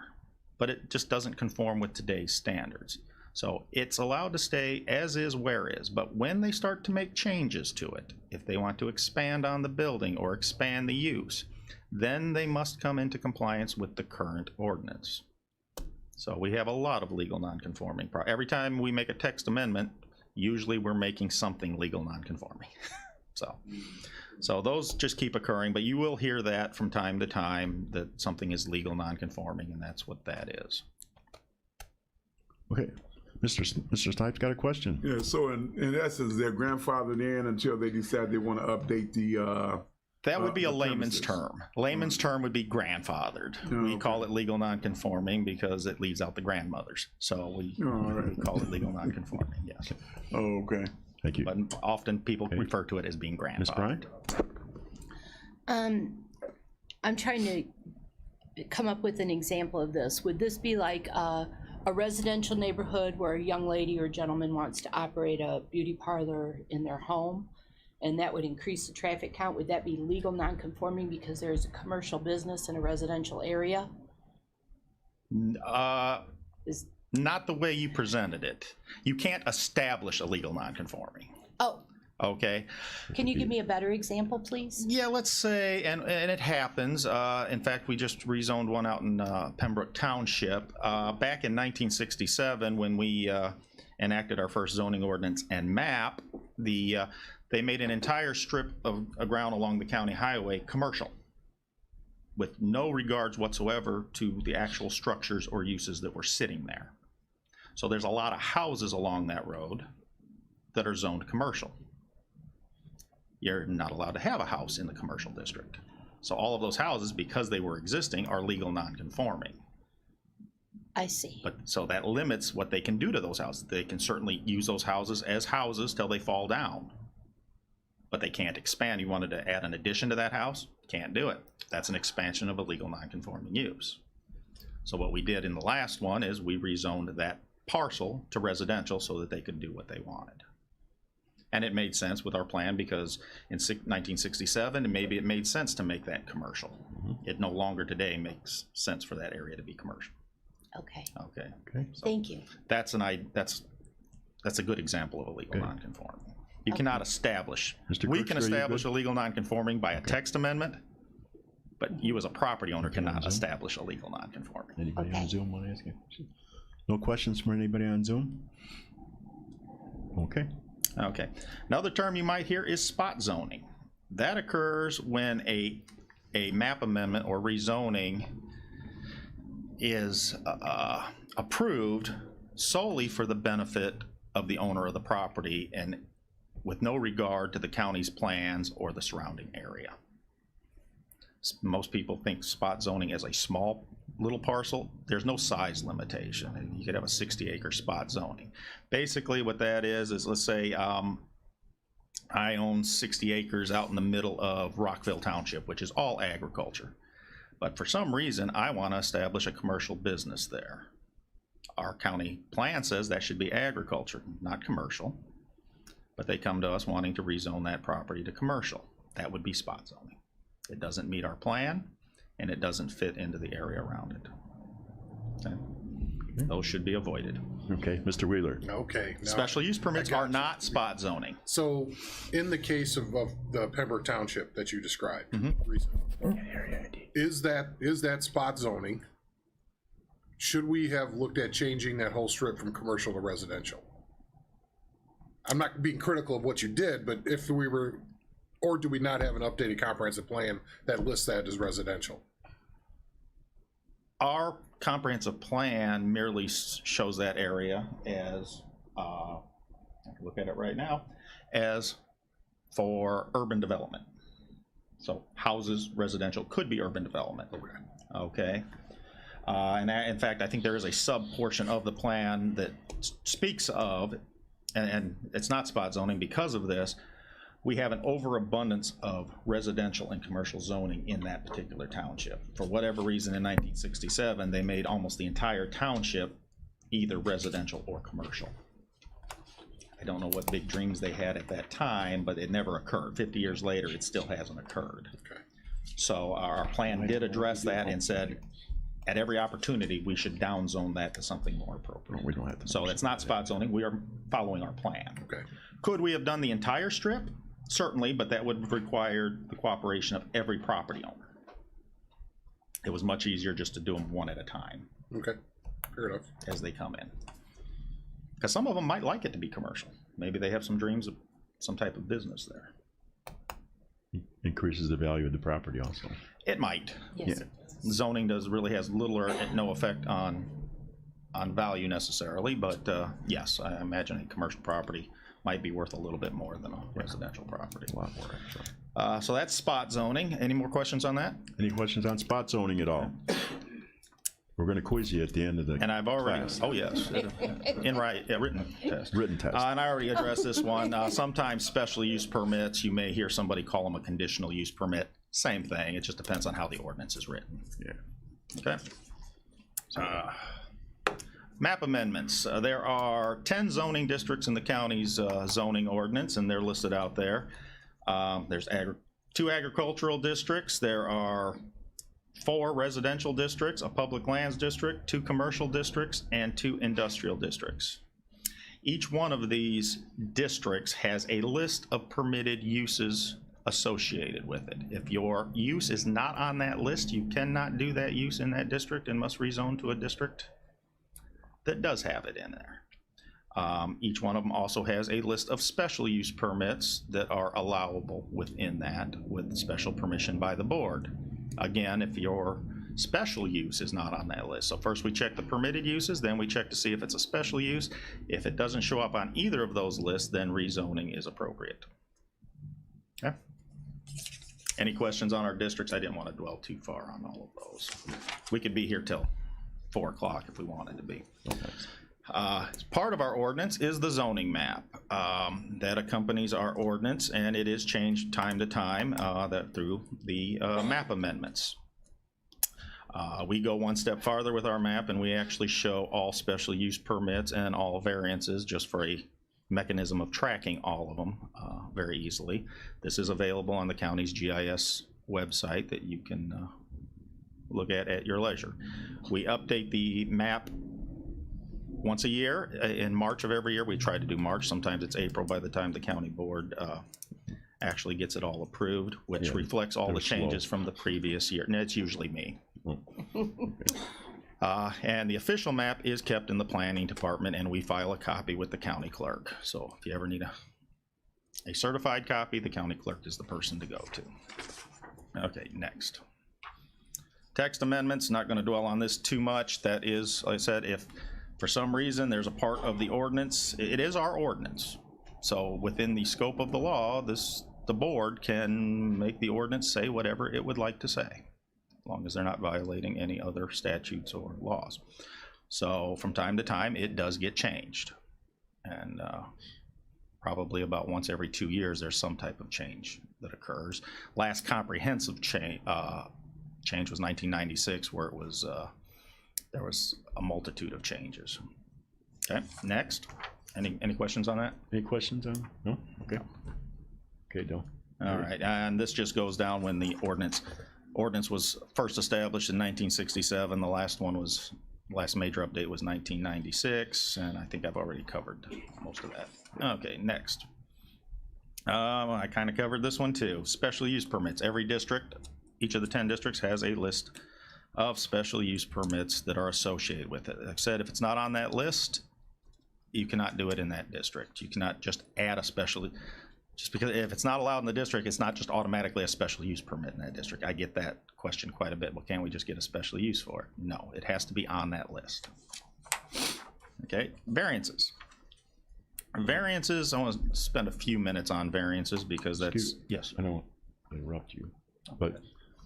E: but it just doesn't conform with today's standards. So it's allowed to stay as is, where is, but when they start to make changes to it, if they want to expand on the building or expand the use, then they must come into compliance with the current ordinance. So we have a lot of legal non-conforming. Every time we make a text amendment, usually we're making something legal non-conforming. So So those just keep occurring, but you will hear that from time to time, that something is legal non-conforming, and that's what that is.
A: Okay, Mr. Snipes got a question.
F: Yeah, so in essence, they're grandfathered in until they decide they want to update the,
E: That would be a
F: the
E: layman's
F: premises.
E: term. Layman's term would be grandfathered.
F: Oh,
E: We
F: okay.
E: call it legal non-conforming because it leaves out the grandmothers. So we call it legal non-conforming, yes.
F: Oh, okay.
A: Thank you.
E: But often people refer to it as being
A: Ms.
E: grandfathered.
A: Bryant?
C: I'm trying to come up with an example of this. Would this be like a residential neighborhood where a young lady or gentleman wants to operate a beauty parlor in their home, and that would increase the traffic count? Would that be legal non-conforming because there's a commercial business in a residential area?
E: Not the way you presented it. You can't establish a legal non-conforming.
C: Oh,
E: Okay.
C: can you give me a better example, please?
E: Yeah, let's say, and it happens. In fact, we just rezoned one out in Pembroke Township. Back in 1967, when we enacted our first zoning ordinance and map, they made an entire strip of ground along the county highway commercial, with no regards whatsoever to the actual structures or uses that were sitting there. So there's a lot of houses along that road that are zoned commercial. You're not allowed to have a house in the commercial district. So all of those houses, because they were existing, are legal non-conforming.
C: I see.
E: But so that limits what they can do to those houses. They can certainly use those houses as houses till they fall down, but they can't expand. You wanted to add an addition to that house? Can't do it. That's an expansion of a legal non-conforming use. So what we did in the last one is we rezoned that parcel to residential so that they could do what they wanted. And it made sense with our plan because in 1967, maybe it made sense to make that commercial. It no longer today makes sense for that area to be commercial.
C: Okay.
E: Okay.
A: Okay.
E: So
C: Thank you.
E: that's a good example of a legal non-conforming. You cannot establish.
A: Mr.
E: We
A: Crooks,
E: can
A: are you
E: establish
A: good?
E: a legal non-conforming by a text amendment, but you as a property owner cannot establish a legal non-conforming.
A: Anybody
C: Okay.
A: on Zoom want to ask a question? No questions from anybody on Zoom? Okay.
E: Okay. Another term you might hear is spot zoning. That occurs when a map amendment or rezoning is approved solely for the benefit of the owner of the property and with no regard to the county's plans or the surrounding area. Most people think spot zoning as a small little parcel. There's no size limitation, and you could have a 60-acre spot zoning. Basically what that is let's say I own 60 acres out in the middle of Rockville Township, which is all agriculture. But for some reason, I want to establish a commercial business there. Our county plan says that should be agriculture, not commercial. But they come to us wanting to rezone that property to commercial. That would be spot zoning. It doesn't meet our plan, and it doesn't fit into the area around it. Okay. Those should be avoided.
A: Okay, Mr. Wheeler.
G: Okay. now-
E: Special use permits
G: I got
E: are
G: you.
E: not spot zoning.
G: So, in the case of the Pembroke Township that you described, is that spot zoning? Should we have looked at changing that whole strip from commercial to residential? I'm not being critical of what you did, but if we were, or do we not have an updated comprehensive plan that lists that as residential?
E: Our comprehensive plan merely shows that area as, I can look at it right now, as for urban development. So houses, residential, could be urban development. Okay. In fact, I think there is a sub-portion of the plan that speaks of, and it's not spot zoning because of this, we have an overabundance of residential and commercial zoning in that particular township. For whatever reason, in 1967, they made almost the entire township either residential or commercial. I don't know what big dreams they had at that time, but it never occurred. 50 years later, it still hasn't occurred.
G: Okay.
E: So our plan did address that and said, at every opportunity, we should downzone that to something more appropriate.
A: We don't have to.
E: So it's not spot zoning. We are following our plan.
G: Okay.
E: Could we have done the entire strip? Certainly, but that would have required the cooperation of every property owner. It was much easier just to do them one at a time
G: Okay. Fair enough.
E: as they come in. Because some of them might like it to be commercial. Maybe they have some dreams of some type of business there.
A: increases the value of the property also.
E: It might.
C: Yes.
E: Zoning really has little or no effect on value necessarily, but yes, I imagine a commercial property might be worth a little bit more than a residential property.
A: A lot more, actually.
E: So that's spot zoning. Any more questions on that?
A: Any questions on spot zoning at all? We're going to quiz you at the end of the
E: And I've already,
A: class.
E: oh yes, written test.
A: Written test.
E: And I already addressed this one. Sometimes special use permits, you may hear somebody call them a conditional use permit. Same thing, it just depends on how the ordinance is written.
A: Yeah.
E: Okay. Map amendments. There are 10 zoning districts in the county's zoning ordinance, and they're listed out there. There's 2 agricultural districts. There are 4 residential districts, a public lands district, 2 commercial districts, and 2 industrial districts. Each one of these districts has a list of permitted uses associated with it. If your use is not on that list, you cannot do that use in that district and must rezone to a district that does have it in there. Each one of them also has a list of special use permits that are allowable within that with special permission by the board. Again, if your special use is not on that list. So first we check the permitted uses, then we check to see if it's a special use. If it doesn't show up on either of those lists, then rezoning is appropriate. Okay. Any questions on our districts? I didn't want to dwell too far on all of those. We could be here till 4 o'clock if we wanted to be. Part of our ordinance is the zoning map that accompanies our ordinance, and it is changed time to time that through the map amendments. We go one step farther with our map, and we actually show all special use permits and all variances just for a mechanism of tracking all of them very easily. This is available on the county's GIS website that you can look at your leisure. We update the map once a year. In March of every year, we try to do March. Sometimes it's April by the time the county board actually gets it all approved, which reflects all the changes from the previous year. And it's usually me. And the official map is kept in the planning department, and we file a copy with the county clerk. So if you ever need a certified copy, the county clerk is the person to go to. Okay, next. Text amendments, not going to dwell on this too much. That is, like I said, if for some reason there's a part of the ordinance, it is our ordinance. So within the scope of the law, the board can make the ordinance say whatever it would like to say, as long as they're not violating any other statutes or laws. So from time to time, it does get changed. And probably about once every 2 years, there's some type of change that occurs. Last comprehensive change was 1996, where it was there was a multitude of changes. Okay, next. Any questions on that?
A: Any questions on? No? Okay. Okay, Bill.
E: All right, and this just goes down when the ordinance was first established in 1967. The last major update was 1996, and I think I've already covered most of that. Okay, next. I kind of covered this one too. Special use permits. Every district, each of the 10 districts has a list of special use permits that are associated with it. Like I said, if it's not on that list, you cannot do it in that district. You cannot just add a special, just because if it's not allowed in the district, it's not just automatically a special use permit in that district. I get that question quite a bit. Well, can't we just get a special use for it? No, it has to be on that list. Okay, variances. Variances, I want to spend a few minutes on variances because that's, yes.
A: I don't want to interrupt you, but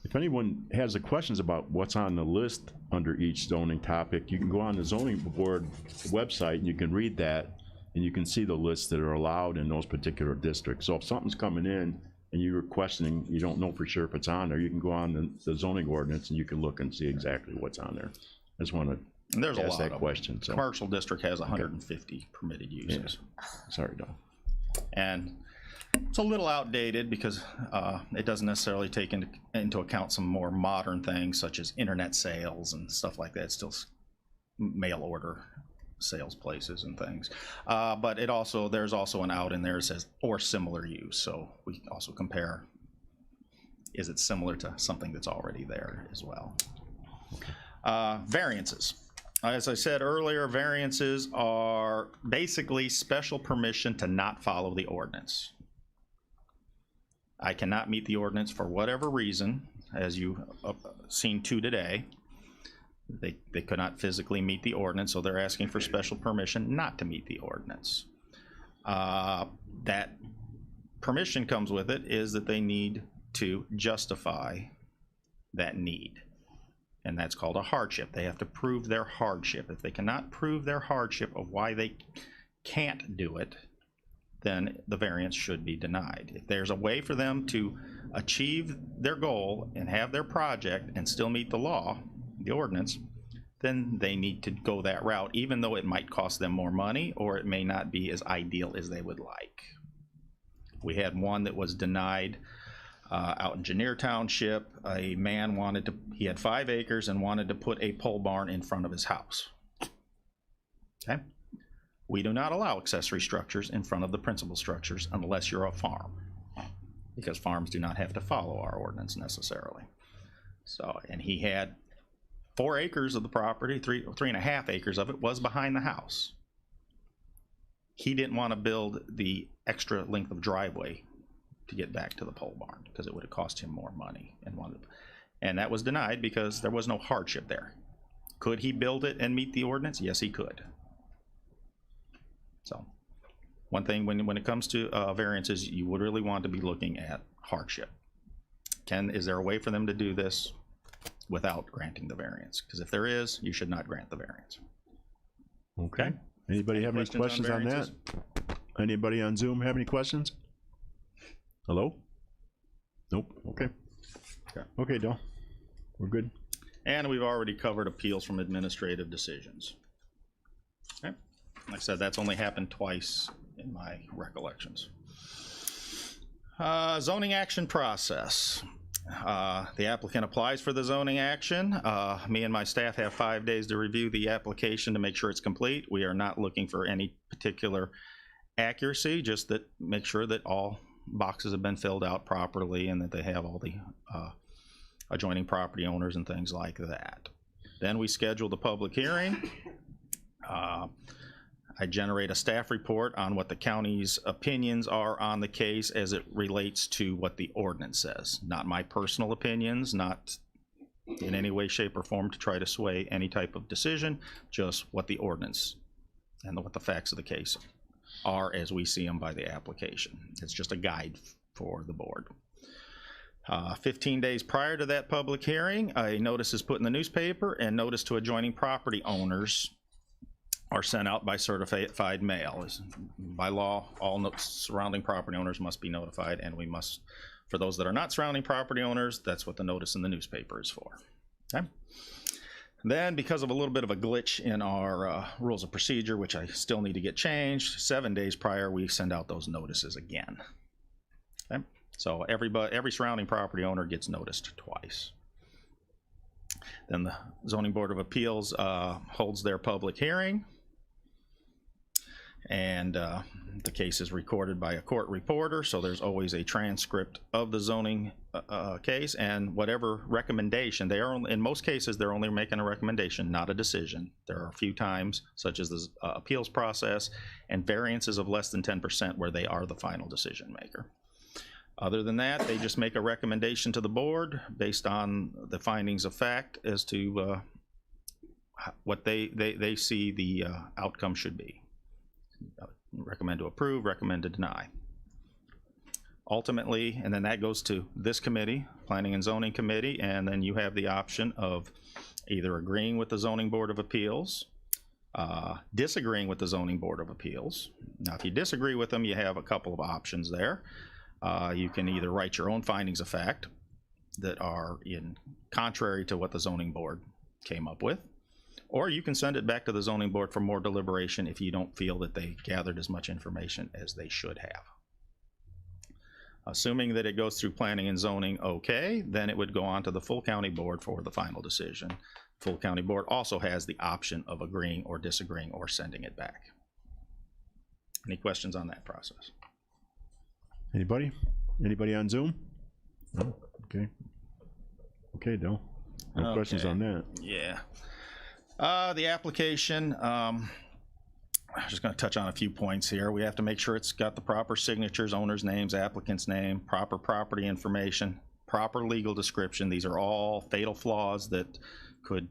A: if anyone has questions about what's on the list under each zoning topic, you can go on the zoning board website and you can read that, and you can see the lists that are allowed in those particular districts. So if something's coming in and you're questioning, you don't know for sure if it's on there, you can go on the zoning ordinance and you can look and see exactly what's on there. I just want to
E: There's
A: ask
E: a lot
A: that
E: of
A: question. So.
E: Commercial district has 150 permitted uses.
A: Yeah. Sorry, Don.
E: And it's a little outdated because it doesn't necessarily take into account some more modern things such as internet sales and stuff like that. It's still mail order sales places and things. But there's also an out in there that says or similar use. So we also compare, is it similar to something that's already there as well. Variances. As I said earlier, variances are basically special permission to not follow the ordinance. I cannot meet the ordinance for whatever reason, as you seen to today. They could not physically meet the ordinance, so they're asking for special permission not to meet the ordinance. That permission comes with it is that they need to justify that need. And that's called a hardship. They have to prove their hardship. If they cannot prove their hardship of why they can't do it, then the variance should be denied. If there's a way for them to achieve their goal and have their project and still meet the law, the ordinance, then they need to go that route, even though it might cost them more money or it may not be as ideal as they would like. We had one that was denied out in Janier Township. A man he had 5 acres and wanted to put a pole barn in front of his house. Okay? We do not allow accessory structures in front of the principal structures unless you're a farm, because farms do not have to follow our ordinance necessarily. So, and he had 4 acres of the property, 3.5 acres of it was behind the house. He didn't want to build the extra length of driveway to get back to the pole barn because it would have cost him more money, and that was denied because there was no hardship there. Could he build it and meet the ordinance? Yes, he could. So one thing when it comes to variances, you would really want to be looking at hardship. Is there a way for them to do this without granting the variance? Because if there is, you should not grant the variance.
A: Okay. Anybody have any questions on that? Anybody on Zoom have any questions? Hello? Nope. Okay. Okay, Del. We're good.
E: And we've already covered appeals from administrative decisions. Okay. Like I said, that's only happened twice in my recollections. Zoning action process. The applicant applies for the zoning action. Me and my staff have 5 days to review the application to make sure it's complete. We are not looking for any particular accuracy, just that make sure that all boxes have been filled out properly and that they have all the adjoining property owners and things like that. Then we schedule the public hearing. I generate a staff report on what the county's opinions are on the case as it relates to what the ordinance says. Not my personal opinions, not in any way, shape, or form to try to sway any type of decision, just what the ordinance and what the facts of the case are as we see them by the application. It's just a guide for the board. 15 days prior to that public hearing, a notice is put in the newspaper, and notice to adjoining property owners are sent out by certified mail. By law, all surrounding property owners must be notified, and we must, for those that are not surrounding property owners, that's what the notice in the newspaper is for. Okay. Then, because of a little bit of a glitch in our rules of procedure, which I still need to get changed, 7 days prior, we send out those notices again. Okay. So every surrounding property owner gets noticed twice. Then the Zoning Board of Appeals holds their public hearing, and the case is recorded by a court reporter, so there's always a transcript of the zoning case, and whatever recommendation, they are, in most cases, they're only making a recommendation, not a decision. There are a few times, such as the appeals process and variances of less than 10%, where they are the final decision maker. Other than that, they just make a recommendation to the board based on the findings of fact as to what they see the outcome should be. Recommend to approve, recommend to deny. Ultimately, and then that goes to this committee, Planning and Zoning Committee, and then you have the option of either agreeing with the Zoning Board of Appeals, disagreeing with the Zoning Board of Appeals. Now, if you disagree with them, you have a couple of options there. You can either write your own findings of fact that are in contrary to what the zoning board came up with, or you can send it back to the zoning board for more deliberation if you don't feel that they gathered as much information as they should have. Assuming that it goes through planning and zoning okay, then it would go on to the full county board for the final decision. Full county board also has the option of agreeing or disagreeing or sending it back. Any questions on that process?
A: Anybody? Anybody on Zoom? No? Okay. Okay, Del. No questions on that.
E: Yeah. The application, I'm just going to touch on a few points here. We have to make sure it's got the proper signatures, owner's names, applicant's name, proper property information, proper legal description. These are all fatal flaws that could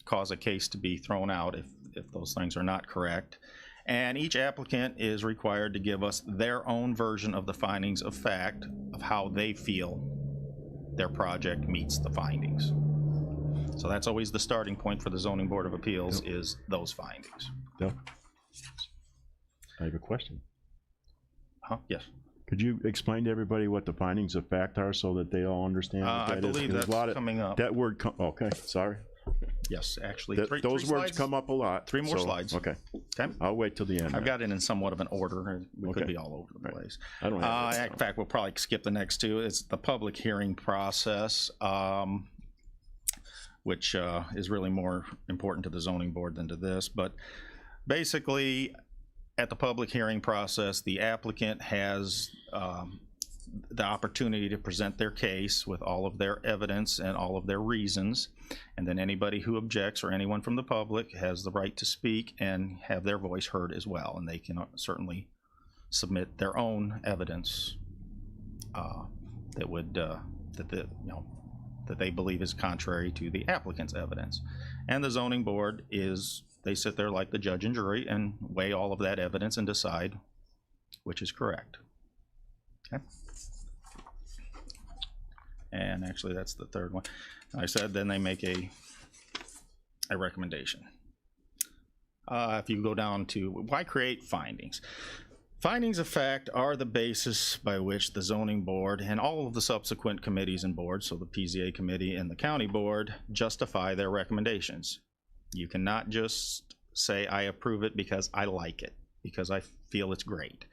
E: cause a case to be thrown out if those things are not correct. And each applicant is required to give us their own version of the findings of fact of how they feel their project meets the findings. So that's always the starting point for the Zoning Board of Appeals, is those findings.
A: Yep. I have a question.
E: Huh? Yes.
A: Could you explain to everybody what the findings of fact are so that they all understand what that
E: I believe
A: is?
E: that's coming up.
A: That word, okay, sorry.
E: Yes, actually.
A: Those
E: three
A: words
E: slides?
A: come up a lot.
E: Three more
A: so,
E: slides.
A: Okay.
E: Okay.
A: I'll wait till the end.
E: I've got it in somewhat of an order. We could
A: Okay.
E: be all over the place.
A: I don't have it,
E: In fact, we'll probably skip the next two. It's the public hearing process, which is really more important to the zoning board than to this. But basically, at the public hearing process, the applicant has the opportunity to present their case with all of their evidence and all of their reasons, and then anybody who objects or anyone from the public has the right to speak and have their voice heard as well, and they can certainly submit their own evidence that would that they believe is contrary to the applicant's evidence. And the zoning board they sit there like the judge and jury and weigh all of that evidence and decide which is correct. Okay. And actually, that's the third one. I said then they make a recommendation. If you go down to why create findings. Findings of fact are the basis by which the zoning board and all of the subsequent committees and boards, so the PZA committee and the county board, justify their recommendations. You cannot just say, I approve it because I like it, because I feel it's great.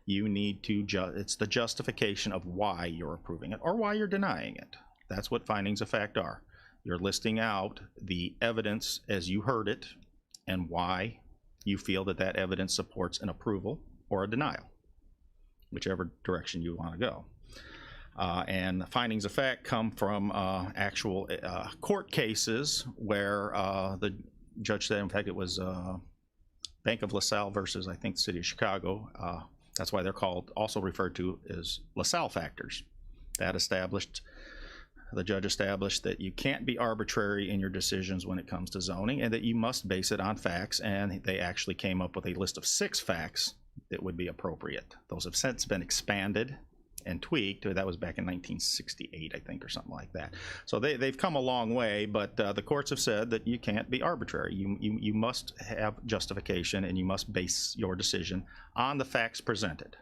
E: You need to, it's the justification of why you're approving it or why you're denying it. That's what findings of fact are. You're listing out the evidence as you heard it and why you feel that that evidence supports an approval or a denial, whichever direction you want to go. And the findings of fact come from actual court cases where the judge said, in fact, it was Bank of LaSalle versus, I think, the City of Chicago. That's why they're called, also referred to as LaSalle factors. That the judge established that you can't be arbitrary in your decisions when it comes to zoning, and that you must base it on facts, and they actually came up with a list of 6 facts that would be appropriate. Those have since been expanded and tweaked. That was back in 1968, I think, or something like that. So they've come a long way, but the courts have said that you can't be arbitrary. You must have justification, and you must base your decision on the facts presented.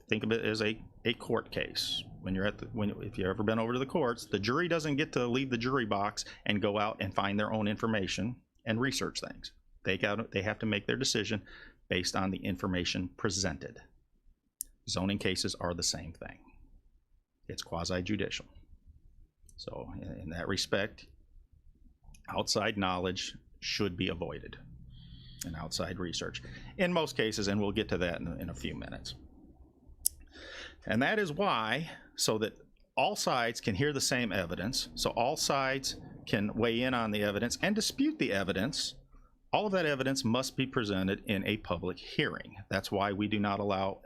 E: Think of it as a court case. When you're if you've ever been over to the courts, the jury doesn't get to leave the jury box and go out and find their own information and research things. They have to make their decision based on the information presented. Zoning cases are the same thing. It's quasi-judicial. So in that respect, outside knowledge should be avoided, and outside research in most cases, and we'll get to that in a few minutes. And that is why, so that all sides can hear the same evidence, so all sides can weigh in on the evidence and dispute the evidence, all of that evidence must be presented in a public hearing. That's why we do not allow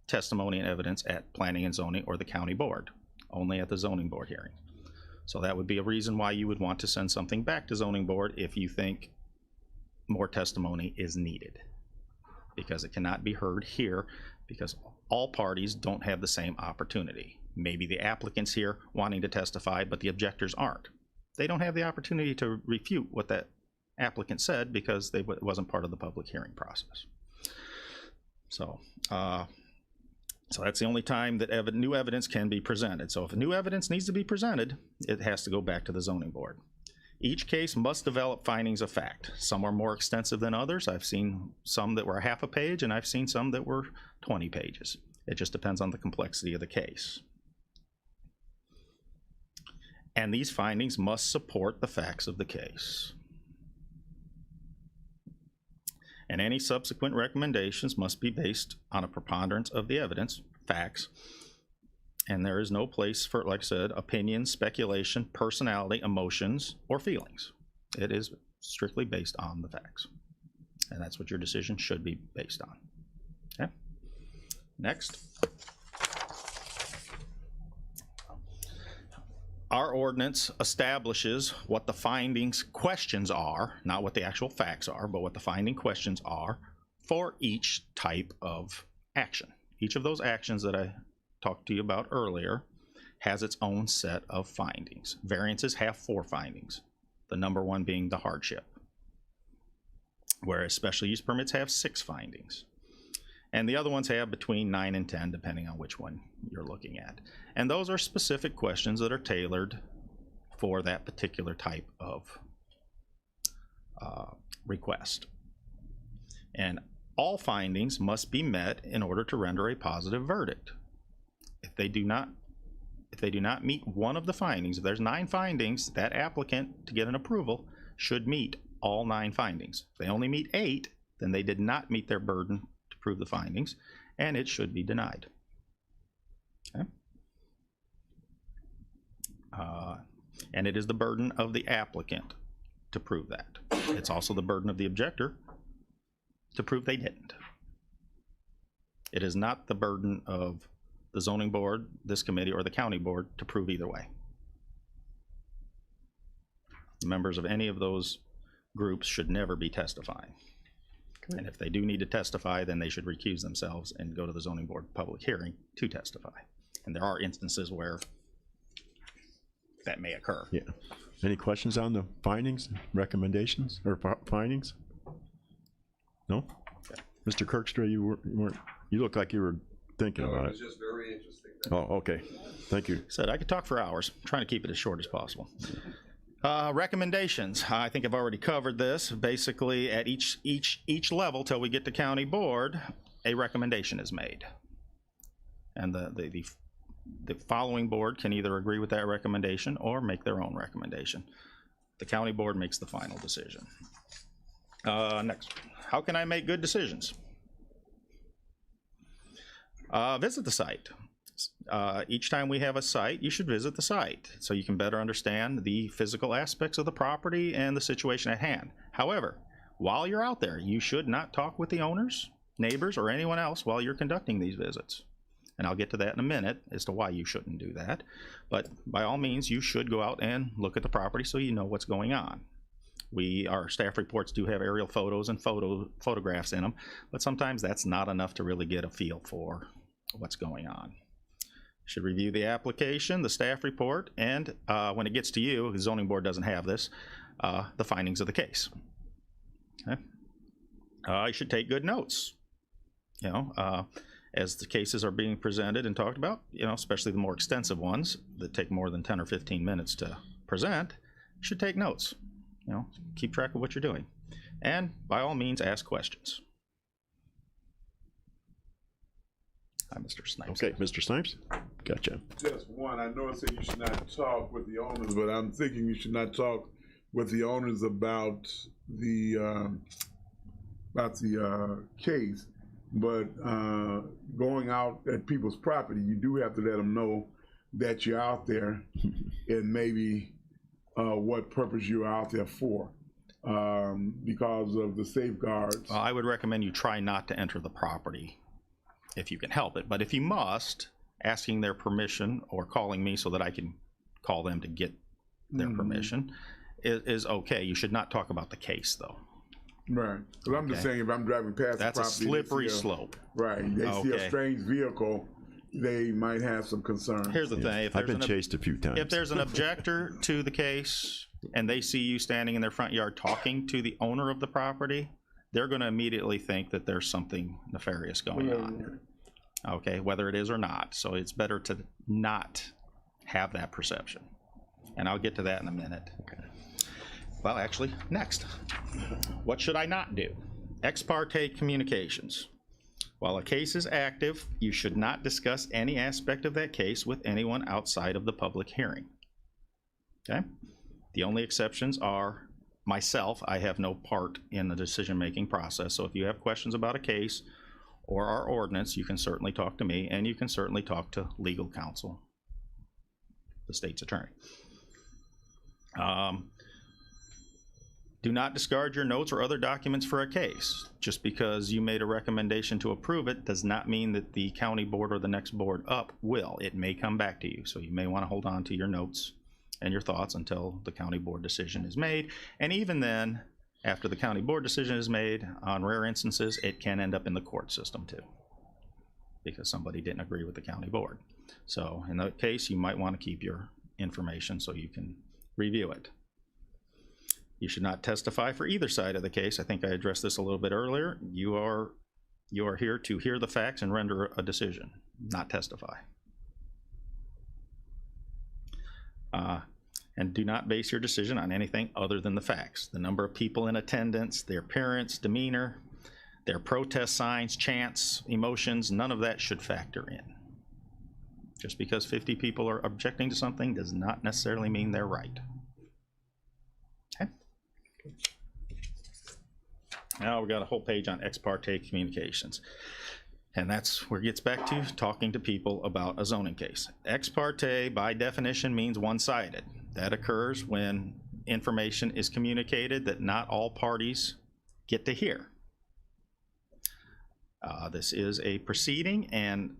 E: testimony and evidence at planning and zoning or the county board, only at the zoning board hearing. So that would be a reason why you would want to send something back to zoning board if you think more testimony is needed, because it cannot be heard here because all parties don't have the same opportunity. Maybe the applicant's here wanting to testify, but the objectors aren't. They don't have the opportunity to refute what that applicant said because it wasn't part of the public hearing process. So that's the only time that new evidence can be presented. So if new evidence needs to be presented, it has to go back to the zoning board. Each case must develop findings of fact. Some are more extensive than others. I've seen some that were half a page, and I've seen some that were 20 pages. It just depends on the complexity of the case. And these findings must support the facts of the case. And any subsequent recommendations must be based on a preponderance of the evidence, facts, and there is no place for, like I said, opinion, speculation, personality, emotions, or feelings. It is strictly based on the facts. And that's what your decision should be based on. Okay? Next. Our ordinance establishes what the findings questions are, not what the actual facts are, but what the finding questions are for each type of action. Each of those actions that I talked to you about earlier has its own set of findings. Variances have 4 findings, the number one being the hardship, whereas special use permits have 6 findings. And the other ones have between 9 and 10, depending on which one you're looking at. And those are specific questions that are tailored for that particular type of request. And all findings must be met in order to render a positive verdict. If they do not meet one of the findings, if there's 9 findings, that applicant, to get an approval, should meet all 9 findings. If they only meet 8, then they did not meet their burden to prove the findings, and it should be denied. Okay? And it is the burden of the applicant to prove that. It's also the burden of the objector to prove they didn't. It is not the burden of the zoning board, this committee, or the county board to prove either way. Members of any of those groups should never be testifying. And if they do need to testify, then they should recuse themselves and go to the zoning board public hearing to testify. And there are instances where that may occur.
A: Yeah. Any questions on the findings, recommendations, or findings? No? Okay. Mr. Kirkstra, you look like you were thinking about it.
H: It was just very interesting.
A: Oh, okay. Thank you.
E: Said I could talk for hours. I'm trying to keep it as short as possible. Recommendations. I think I've already covered this. Basically, at each level, till we get to county board, a recommendation is made, and the following board can either agree with that recommendation or make their own recommendation. The county board makes the final decision. Next, how can I make good decisions? Visit the site. Each time we have a site, you should visit the site so you can better understand the physical aspects of the property and the situation at hand. However, while you're out there, you should not talk with the owners, neighbors, or anyone else while you're conducting these visits. And I'll get to that in a minute as to why you shouldn't do that. But by all means, you should go out and look at the property so you know what's going on. Our staff reports do have aerial photos and photographs in them, but sometimes that's not enough to really get a feel for what's going on. You should review the application, the staff report, and when it gets to you, the zoning board doesn't have this, the findings of the case. Okay? You should take good notes. You know, as the cases are being presented and talked about, you know, especially the more extensive ones that take more than 10 or 15 minutes to present, you should take notes. You know, keep track of what you're doing. And by all means, ask questions. Hi, Mr. Snipes.
A: Okay, Mr. Snipes? Gotcha.
F: Just one. I know it said you should not talk with the owners, but I'm thinking you should not talk with the owners about the case. But going out at people's property, you do have to let them know that you're out there and maybe what purpose you're out there for, because of the safeguards.
E: Well, I would recommend you try not to enter the property if you can help it. But if you must, asking their permission or calling me so that I can call them to get their permission is okay. You should not talk about the case, though.
F: Right. But I'm just saying, if I'm driving past
E: that's
F: the property,
E: a slippery slope.
F: Right. They see a strange vehicle, they might have some concerns.
E: Here's the thing. If
A: I've been chased a few times.
E: If there's an objector to the case and they see you standing in their front yard talking to the owner of the property, they're going to immediately think that there's something nefarious going on. Okay, whether it is or not. So it's better to not have that perception. And I'll get to that in a minute. Okay. Well, actually, next. What should I not do? Ex parte communications. While a case is active, you should not discuss any aspect of that case with anyone outside of the public hearing. Okay? The only exceptions are myself. I have no part in the decision-making process. So if you have questions about a case or our ordinance, you can certainly talk to me, and you can certainly talk to legal counsel, the state's attorney. Do not discard your notes or other documents for a case. Just because you made a recommendation to approve it does not mean that the county board or the next board up will. It may come back to you, so you may want to hold on to your notes and your thoughts until the county board decision is made. And even then, after the county board decision is made, on rare instances, it can end up in the court system too, because somebody didn't agree with the county board. So in that case, you might want to keep your information so you can review it. You should not testify for either side of the case. I think I addressed this a little bit earlier. You are here to hear the facts and render a decision, not testify. And do not base your decision on anything other than the facts. The number of people in attendance, their appearance, demeanor, their protest signs, chants, emotions, none of that should factor in. Just because 50 people are objecting to something does not necessarily mean they're right. Okay. Now we've got a whole page on ex parte communications. And that's where it gets back to talking to people about a zoning case. Ex parte, by definition, means one-sided. That occurs when information is communicated that not all parties get to hear. This is a proceeding, and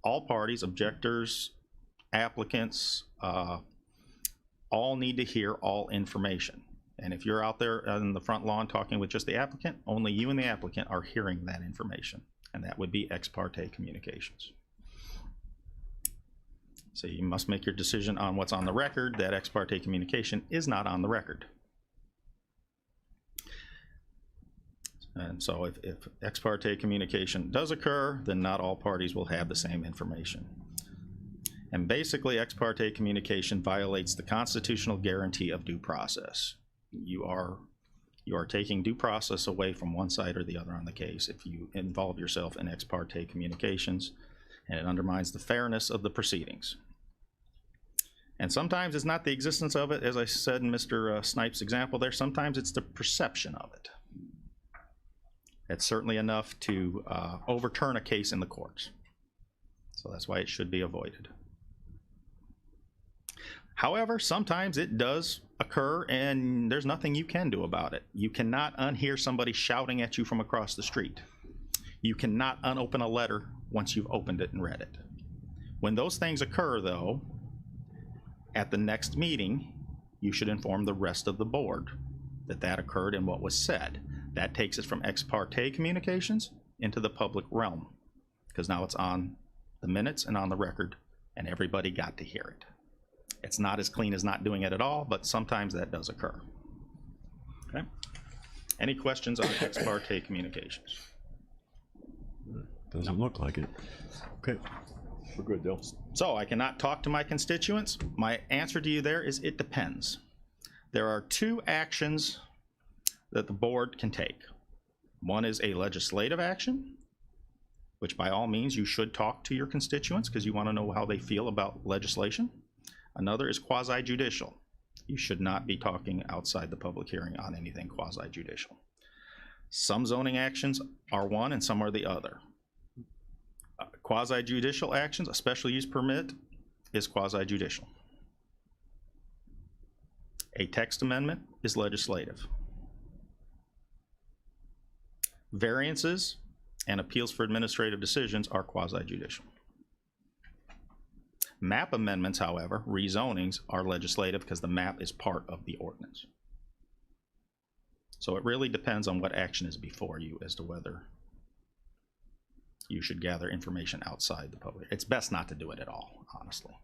E: all parties, objectors, applicants, all need to hear all information. And if you're out there on the front lawn talking with just the applicant, only you and the applicant are hearing that information. And that would be ex parte communications. So you must make your decision on what's on the record. That ex parte communication is not on the record. And so if ex parte communication does occur, then not all parties will have the same information. And basically, ex parte communication violates the constitutional guarantee of due process. You are taking due process away from one side or the other on the case if you involve yourself in ex parte communications, and it undermines the fairness of the proceedings. And sometimes it's not the existence of it, as I said in Mr. Snipes' example there, sometimes it's the perception of it. It's certainly enough to overturn a case in the courts. So that's why it should be avoided. However, sometimes it does occur and there's nothing you can do about it. You cannot unhear somebody shouting at you from across the street. You cannot unopen a letter once you've opened it and read it. When those things occur, though, at the next meeting, you should inform the rest of the board that that occurred and what was said. That takes us from ex parte communications into the public realm, because now it's on the minutes and on the record, and everybody got to hear it. It's not as clean as not doing it at all, but sometimes that does occur. Okay. Any questions on ex parte communications?
A: Doesn't look like it. Okay, we're good, Dale.
E: So I cannot talk to my constituents. My answer to you there is it depends. There are two actions that the board can take. One is a legislative action, which by all means you should talk to your constituents because you want to know how they feel about legislation. Another is quasi-judicial. You should not be talking outside the public hearing on anything quasi-judicial. Some zoning actions are one and some are the other. Quasi-judicial actions, a special use permit is quasi-judicial. A text amendment is legislative. Variances and appeals for administrative decisions are quasi-judicial. Map amendments, however, rezonings, are legislative because the map is part of the ordinance. So it really depends on what action is before you as to whether you should gather information outside the public. It's best not to do it at all, honestly.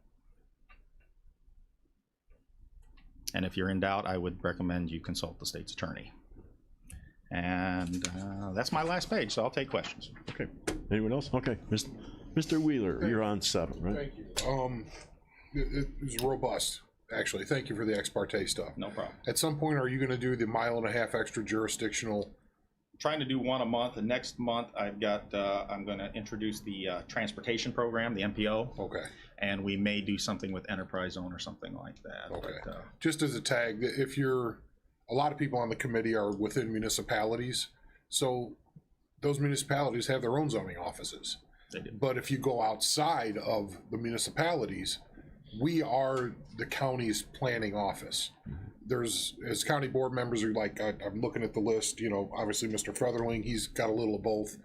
E: And if you're in doubt, I would recommend you consult the state's attorney. And that's my last page, so I'll take questions.
A: Okay. Anyone else? Okay. Mr. Wheeler, you're on 7, right?
G: Thank you. It was robust, actually. Thank you for the ex parte stuff.
E: No problem.
G: At some point, are you going to do the 1.5 mile extra jurisdictional?
E: Trying to do one a month, and next month I've got, I'm going to introduce the transportation program, the MPO.
G: Okay.
E: And we may do something with enterprise zone or something like that.
G: Okay.
E: But,
G: just as a tag, if you're, a lot of people on the committee are within municipalities, so those municipalities have their own zoning offices.
E: They do.
G: But if you go outside of the municipalities, we are the county's planning office. there's, as county board members are like, I'm looking at the list, you know, obviously Mr. Featherling, he's got a little of both,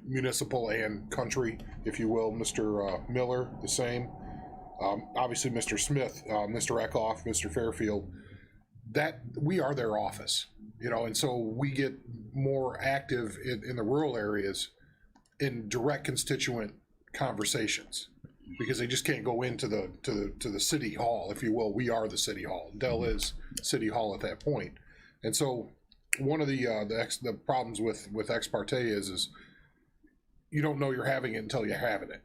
G: municipal and country, if you will. Mr. Miller, the same. Obviously Mr. Smith, Mr. Eckhoff, Mr. Fairfield, that we are their office, you know, and so we get more active in the rural areas in direct constituent conversations, because they just can't go into the city hall, if you will. We are the city hall. Dell is city hall at that point. And so one of the problems with ex parte is you don't know you're having it until you're having it.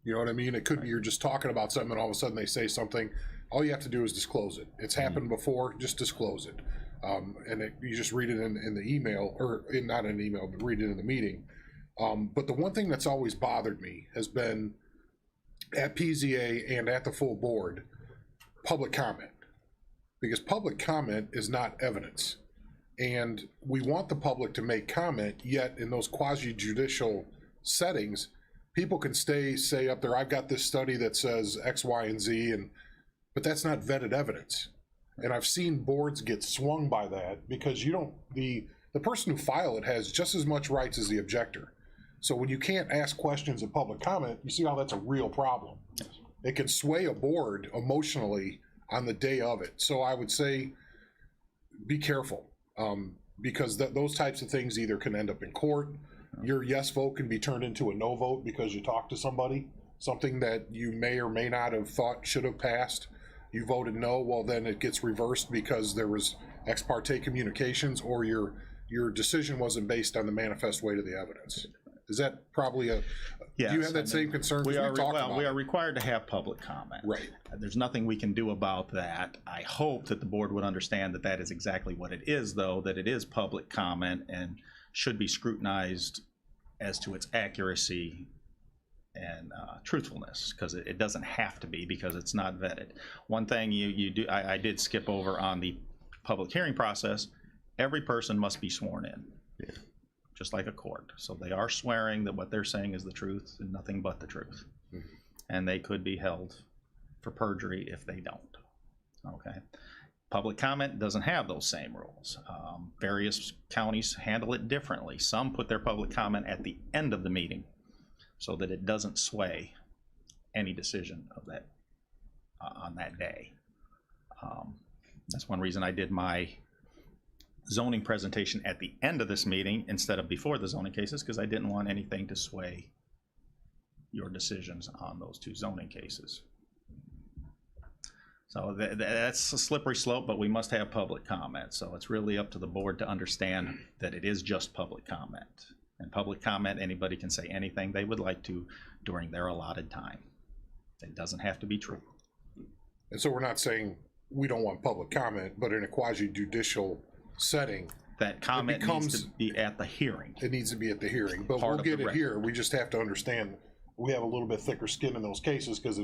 G: You know what I mean? It could be you're just talking about something and all of a sudden they say something. All you have to do is disclose it. It's happened before, just disclose it. And you just read it in the email, or not in an email, but read it in the meeting. But the one thing that's always bothered me has been at PZA and at the full board, public comment. Because public comment is not evidence. And we want the public to make comment, yet in those quasi-judicial settings, people can say up there, I've got this study that says X, Y, and Z, but that's not vetted evidence. And I've seen boards get swung by that because the person who filed it has just as much rights as the objector. So when you can't ask questions in public comment, you see how that's a real problem. It can sway a board emotionally on the day of it. So I would say be careful, because those types of things either can end up in court. Your yes vote can be turned into a no vote because you talked to somebody, something that you may or may not have thought should have passed. You voted no, well then it gets reversed because there was ex parte communications, or your decision wasn't based on the manifest weight of the evidence. Is that probably
E: Yes,
G: do you have that same concern?
E: We are required to have public comment.
G: Right.
E: There's nothing we can do about that. I hope that the board would understand that that is exactly what it is, though, that it is public comment and should be scrutinized as to its accuracy and truthfulness, because it doesn't have to be, because it's not vetted. One thing you do, I did skip over on the public hearing process. Every person must be sworn in. Yeah. Just like a court. So they are swearing that what they're saying is the truth and nothing but the truth. Mm-hmm. And they could be held for perjury if they don't. Okay. Public comment doesn't have those same rules. Various counties handle it differently. Some put their public comment at the end of the meeting so that it doesn't sway any decision of that on that day. That's one reason I did my zoning presentation at the end of this meeting instead of before the zoning cases, because I didn't want anything to sway your decisions on those two zoning cases. So that's a slippery slope, but we must have public comment. So it's really up to the board to understand that it is just public comment. And public comment, anybody can say anything they would like to during their allotted time. It doesn't have to be true.
G: And so we're not saying we don't want public comment, but in a quasi-judicial setting,
E: that comment needs to be at the hearing.
G: It needs to be at the hearing, but we'll get it here. We just have to understand we have a little bit thicker skin in those cases because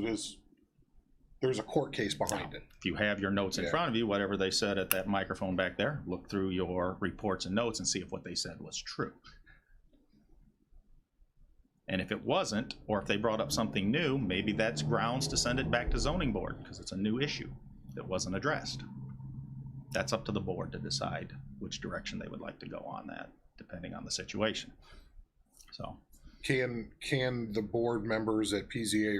G: there's a court case behind it.
E: If you have your notes in front of you, whatever they said at that microphone back there, look through your reports and notes and see if what they said was true. And if it wasn't, or if they brought up something new, maybe that's grounds to send it back to zoning board because it's a new issue that wasn't addressed. That's up to the board to decide which direction they would like to go on that, depending on the situation. So,
G: can the board members at PZA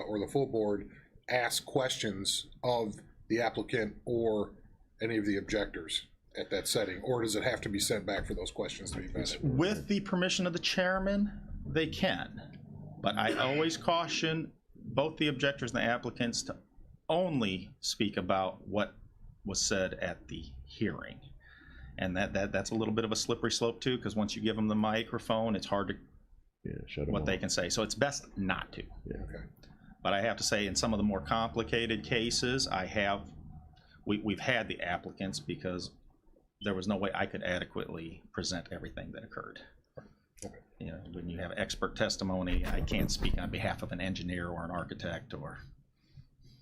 G: or the full board ask questions of the applicant or any of the objectors at that setting, or does it have to be sent back for those questions to be vetted?
E: With the permission of the chairman, they can, but I always caution both the objectors and the applicants to only speak about what was said at the hearing. And that's a little bit of a slippery slope too, because once you give them the microphone, it's hard to shut what they can say. So it's best not to.
G: Yeah. Okay.
E: But I have to say, in some of the more complicated cases, we've had the applicants because there was no way I could adequately present everything that occurred.
G: Okay.
E: You know, when you have expert testimony, I can't speak on behalf of an engineer or an architect or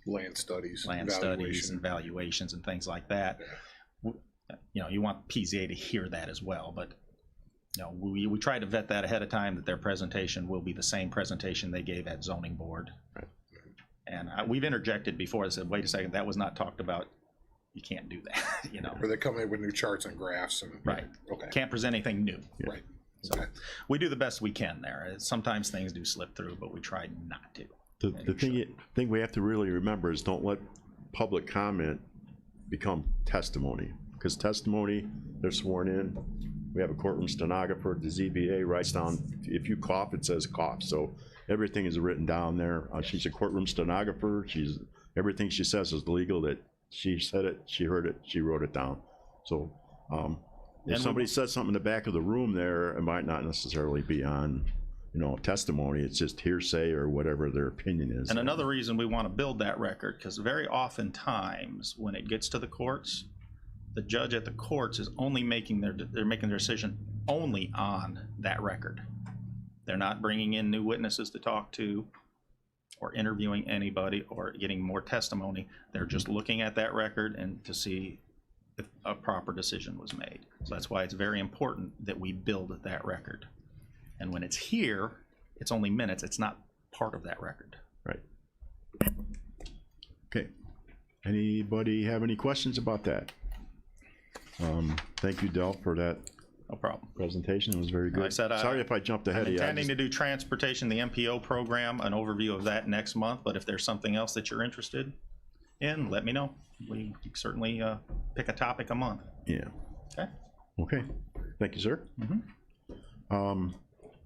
G: land studies
E: and valuations and things like that. You know, you want PZA to hear that as well, but you know, we try to vet that ahead of time, that their presentation will be the same presentation they gave at zoning board. Right. And we've interjected before and said, wait a second, that was not talked about you can't do that, you know.
G: Or they come in with new charts and graphs and.
E: Right.
G: Okay.
E: Can't present anything new.
G: Right.
E: So we do the best we can there. Sometimes things do slip through, but we try not to.
A: The thing we have to really remember is don't let public comment become testimony, because testimony, they're sworn in. We have a courtroom stenographer, the ZBA writes down, if you cough, it says cough. So everything is written down there. She's a courtroom stenographer. Everything she says is legal, that she said it, she heard it, she wrote it down. So if somebody says something in the back of the room there, it might not necessarily be on, you know, testimony. It's just hearsay or whatever their opinion is.
E: And another reason we want to build that record, because very often times when it gets to the courts, the judge at the courts is only making their decision only on that record. They're not bringing in new witnesses to talk to or interviewing anybody or getting more testimony. They're just looking at that record and to see if a proper decision was made. So that's why it's very important that we build that record. And when it's here, it's only minutes. It's not part of that record.
A: Right. Okay. Anybody have any questions about that? Thank you, Del, for that.
E: No problem.
A: Presentation. It was very good.
E: Like I said,
A: sorry if I jumped ahead of you.
E: I'm intending to do transportation, the MPO program, an overview of that next month. But if there's something else that you're interested in, let me know. We can certainly pick a topic a month.
A: Yeah.
E: Okay.
A: Okay. Thank you, sir.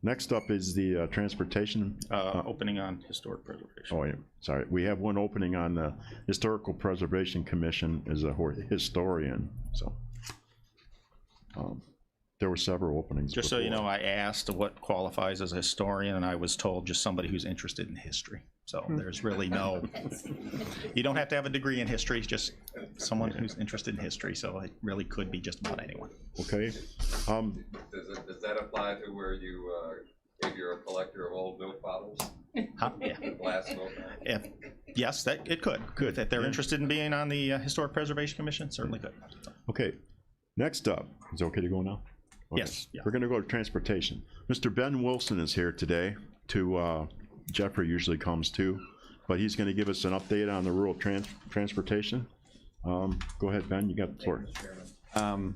A: Next up is the transportation.
E: Opening on historic preservation.
A: Oh, yeah. Sorry. We have one opening on the Historical Preservation Commission as a historian. So there were several openings.
E: Just
A: before.
E: so you know, I asked what qualifies as a historian, and I was told just somebody who's interested in history. So there's really no, you don't have to have a degree in history, just someone who's interested in history. So it really could be just about anyone.
A: Okay.
H: Does that apply to where you, if you're a collector of old milk bottles?
E: Huh? Yeah.
H: Glass milk?
E: Yes, it could.
A: Good.
E: If they're interested in being on the Historic Preservation Commission, certainly could.
A: Okay. Next up, is it okay to go now? Okay.
E: Yes. Yeah.
A: We're going to go to transportation. Mr. Ben Wilson is here today to, Jeffrey usually comes too, but he's going to give us an update on the rural transportation. Go ahead, Ben, you got the floor.
M: I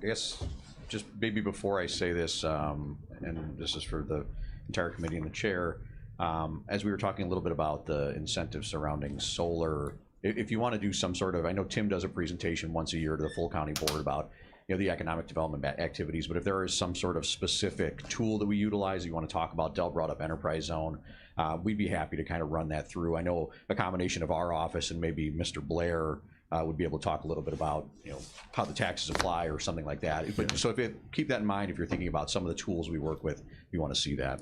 M: guess just maybe before I say this, and this is for the entire committee and the chair, as we were talking a little bit about the incentives surrounding solar, if you want to do some sort of, I know Tim does a presentation once a year to the full county board about, you know, the economic development activities, but if there is some sort of specific tool that we utilize, you want to talk about, Del brought up enterprise zone, we'd be happy to kind of run that through. I know a combination of our office and maybe Mr. Blair would be able to talk a little bit about, you know, how the taxes apply or something like that. But so keep that in mind if you're thinking about some of the tools we work with, if you want to see that.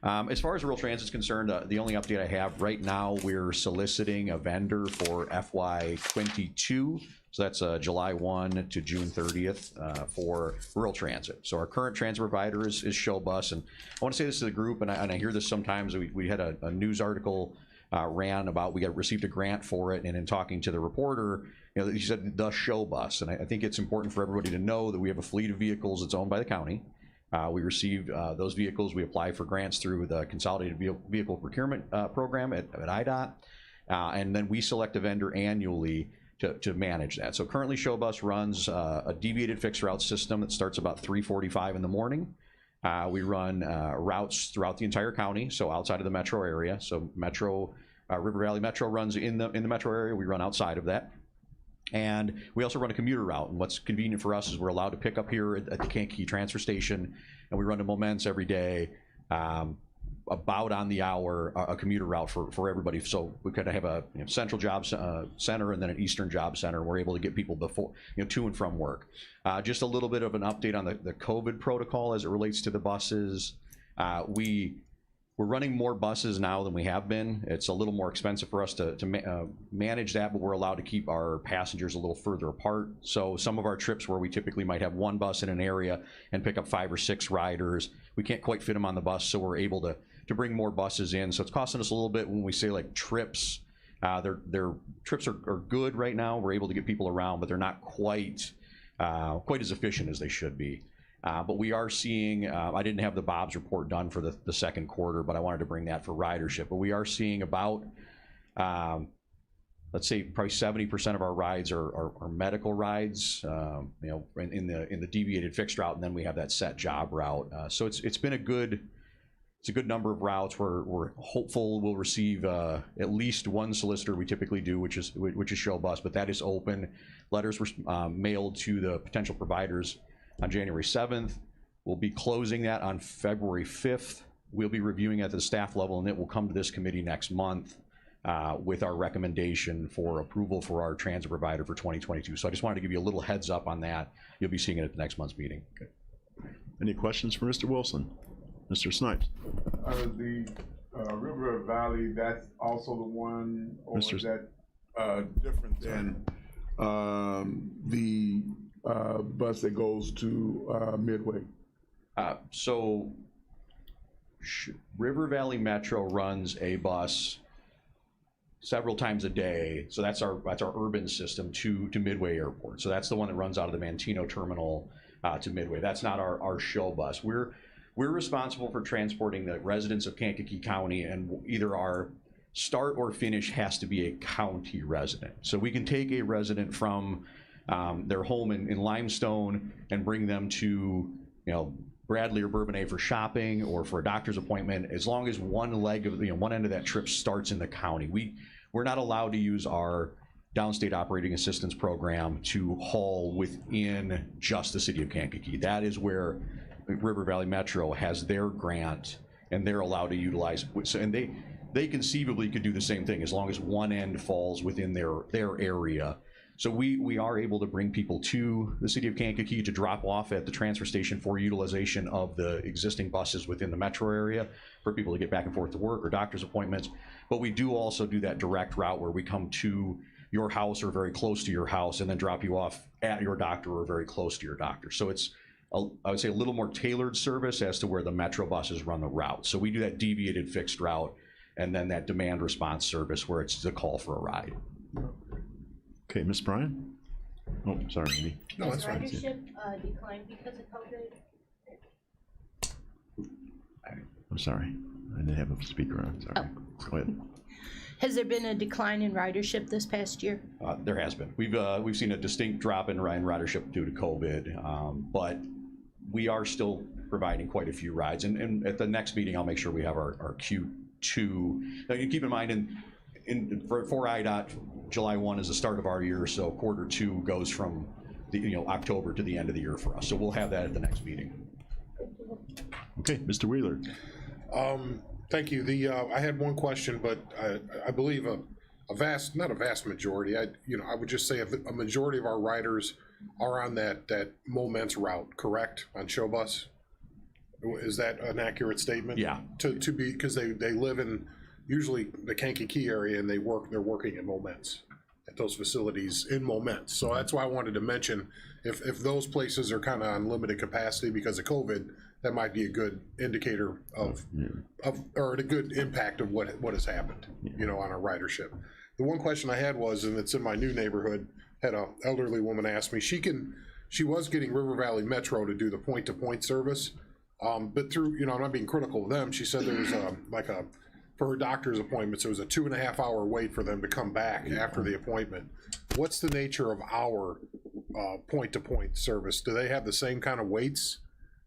M: As far as rural transit is concerned, the only update I have right now, we're soliciting a vendor for FY22. So that's July 1 to June 30th for rural transit. So our current transit provider is Showbus. And I want to say this to the group, and I hear this sometimes. We had a news article ran about, we received a grant for it, and in talking to the reporter, you know, he said the Showbus. And I think it's important for everybody to know that we have a fleet of vehicles that's owned by the county. We received those vehicles. We apply for grants through the Consolidated Vehicle Procurement Program at IDOT. And then we select a vendor annually to manage that. So currently Showbus runs a deviated fixed route system that starts about 3:45 in the morning. We run routes throughout the entire county, so outside of the metro area. So Metro, River Valley Metro runs in the metro area. We run outside of that. And we also run a commuter route. And what's convenient for us is we're allowed to pick up here at the Kankakee transfer station, and we run to Moments every day, about on the hour, a commuter route for everybody. So we kind of have a central job center and then an eastern job center. We're able to get people before, to and from work. Just a little bit of an update on the COVID protocol as it relates to the buses. We're running more buses now than we have been. It's a little more expensive for us to manage that, but we're allowed to keep our passengers a little further apart. So some of our trips where we typically might have one bus in an area and pick up 5 or 6 riders, we can't quite fit them on the bus, so we're able to bring more buses in. So it's costing us a little bit when we say like trips. Their trips are good right now. We're able to get people around, but they're not quite as efficient as they should be. But we are seeing, I didn't have the Bob's report done for the second quarter, but I wanted to bring that for ridership. But we are seeing about let's say probably 70% of our rides are medical rides, you know, in the deviated fixed route, and then we have that set job route. So it's been a good number of routes. We're hopeful we'll receive at least one solicitor. We typically do, which is Show Bus, but that is open. Letters were mailed to the potential providers on January 7th. We'll be closing that on February 5th. We'll be reviewing at the staff level, and it will come to this committee next month with our recommendation for approval for our transit provider for 2022. So I just wanted to give you a little heads up on that. You'll be seeing it at the next month's meeting.
A: Okay. Any questions for Mr. Wilson? Mr. Snipes?
F: The River Valley, that's also the one, or is that different than the bus that goes to Midway?
M: So River Valley Metro runs a bus several times a day. So that's our urban system to Midway Airport. So that's the one that runs out of the Mantino terminal to Midway. That's not our show bus. We're responsible for transporting the residents of Kankakee County, and either our start or finish has to be a county resident. So we can take a resident from their home in Limestone and bring them to, you know, Bradley or Bourbonnais for shopping or for a doctor's appointment, as long as one leg of, you know, one end of that trip starts in the county. We're not allowed to use our downstate operating assistance program to haul within just the city of Kankakee. That is where River Valley Metro has their grant, and they're allowed to utilize, and they conceivably could do the same thing as long as one end falls within their area. So we are able to bring people to the city of Kankakee to drop off at the transfer station for utilization of the existing buses within the metro area for people to get back and forth to work or doctor's appointments. But we do also do that direct route where we come to your house or very close to your house and then drop you off at your doctor or very close to your doctor. So it's, I would say, a little more tailored service as to where the metro buses run the route. So we do that deviated fixed route and then that demand response service where it's the call for a ride.
A: Okay, Ms. Bryan? Oh, sorry, Amy.
C: No, that's fine. Ridership declined because of COVID?
A: I'm sorry. I didn't have a speaker on. Sorry. Go ahead.
C: Has there been a decline in ridership this past year?
M: There has been. We've seen a distinct drop in ridership due to COVID, but we are still providing quite a few rides. And at the next meeting, I'll make sure we have our Q2. Now, you keep in mind, for IDOT, July 1 is the start of our year, so quarter 2 goes from October to the end of the year for us. So we'll have that at the next meeting.
A: Okay, Mr. Wheeler.
G: Thank you. I had one question, but I believe not a vast majority. I would just say a majority of our riders are on that Moments route, correct? On Show Bus. Is that an accurate statement?
M: Yeah.
G: To be, because they live in usually the Kankakee area and they're working in Moments at those facilities in Moments. So that's why I wanted to mention if those places are kind of on limited capacity because of COVID, that might be a good indicator of or a good impact of what has happened, on our ridership. The one question I had was, and it's in my new neighborhood, had an elderly woman ask me, she was getting River Valley Metro to do the point-to-point service, but through, I'm not being critical of them, she said there was for her doctor's appointments, there was a 2.5 hour wait for them to come back after the appointment. What's the nature of our point-to-point service? Do they have the same kind of waits,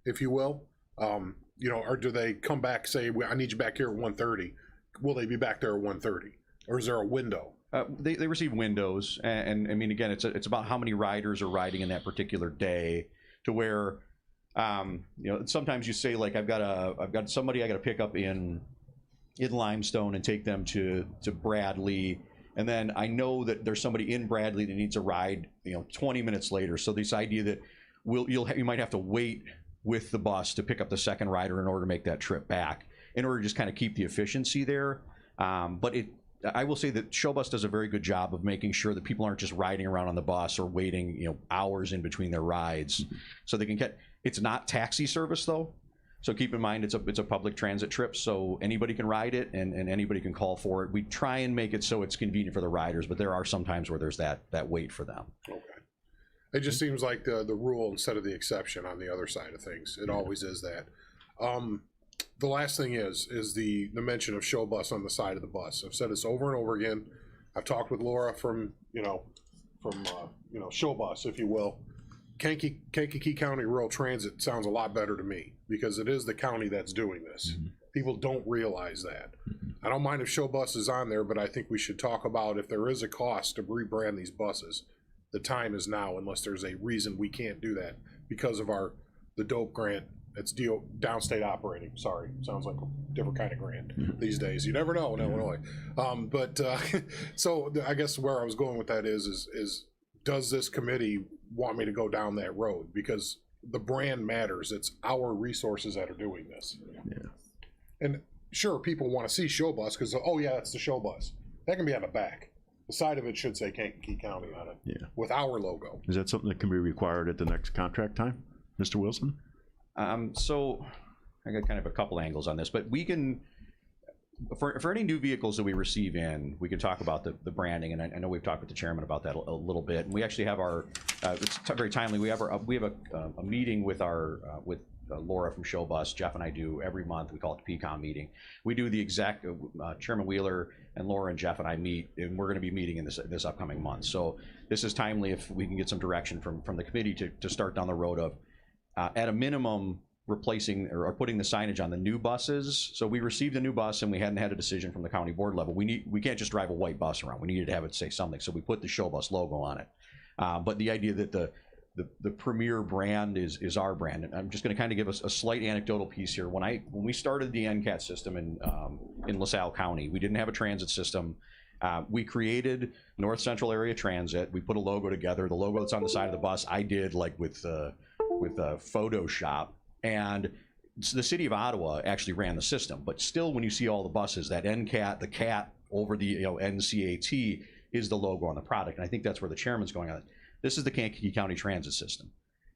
G: if you will? Or do they come back, say, I need you back here at 1:30? Will they be back there at 1:30? Or is there a window?
M: They receive windows, and I mean, again, it's about how many riders are riding in that particular day, to where, sometimes you say, like, I've got somebody I got to pick up in Limestone and take them to Bradley, and then I know that there's somebody in Bradley that needs a ride 20 minutes later. So this idea that you might have to wait with the bus to pick up the second rider in order to make that trip back, in order to just kind of keep the efficiency there. But I will say that Show Bus does a very good job of making sure that people aren't just riding around on the bus or waiting hours in between their rides, so they can get. It's not taxi service though. So keep in mind, it's a public transit trip, so anybody can ride it and anybody can call for it. We try and make it so it's convenient for the riders, but there are some times where there's that wait for them.
G: Okay. It just seems like the rule instead of the exception on the other side of things. It always is that. The last thing is the mention of Show Bus on the side of the bus. I've said this over and over again. I've talked with Laura from Show Bus, if you will. Kankakee County Rural Transit sounds a lot better to me because it is the county that's doing this. People don't realize that. I don't mind if Show Bus is on there, but I think we should talk about if there is a cost to rebrand these buses. The time is now, unless there's a reason we can't do that because of the DOPE grant. It's downstate operating. Sorry, sounds like a different kind of grant these days. You never know in Illinois. So I guess where I was going with that is does this committee want me to go down that road? Because the brand matters. It's our resources that are doing this.
A: Yeah.
G: And sure, people want to see Show Bus because, oh yeah, that's the Show Bus. That can be on the back. The side of it should say Kankakee County on it with our logo.
A: Is that something that can be required at the next contract time, Mr. Wilson?
M: So I got kind of a couple angles on this, but we can, for any new vehicles that we receive in, we can talk about the branding, and I know we've talked with the chairman about that a little bit. And we actually have our, it's very timely. We have a meeting with Laura from Show Bus. Jeff and I do every month. We call it the PCOM meeting. We do the exact Chairman Wheeler and Laura and Jeff and I meet, and we're going to be meeting in this upcoming month. So this is timely if we can get some direction from the committee to start down the road of, at a minimum, replacing or putting the signage on the new buses. So we received a new bus and we hadn't had a decision from the county board level. We can't just drive a white bus around. We needed to have it say something. So we put the Show Bus logo on it. But the idea that the premier brand is our brand. And I'm just going to kind of give us a slight anecdotal piece here. When we started the NCAT system in LaSalle County, we didn't have a transit system. We created North Central Area Transit. We put a logo together. The logo that's on the side of the bus, I did like with Photoshop. And the city of Ottawa actually ran the system. But still, when you see all the buses, that NCAT, the CAT over the NCAT is the logo on the product. And I think that's where the chairman's going on. This is the Kankakee County Transit System.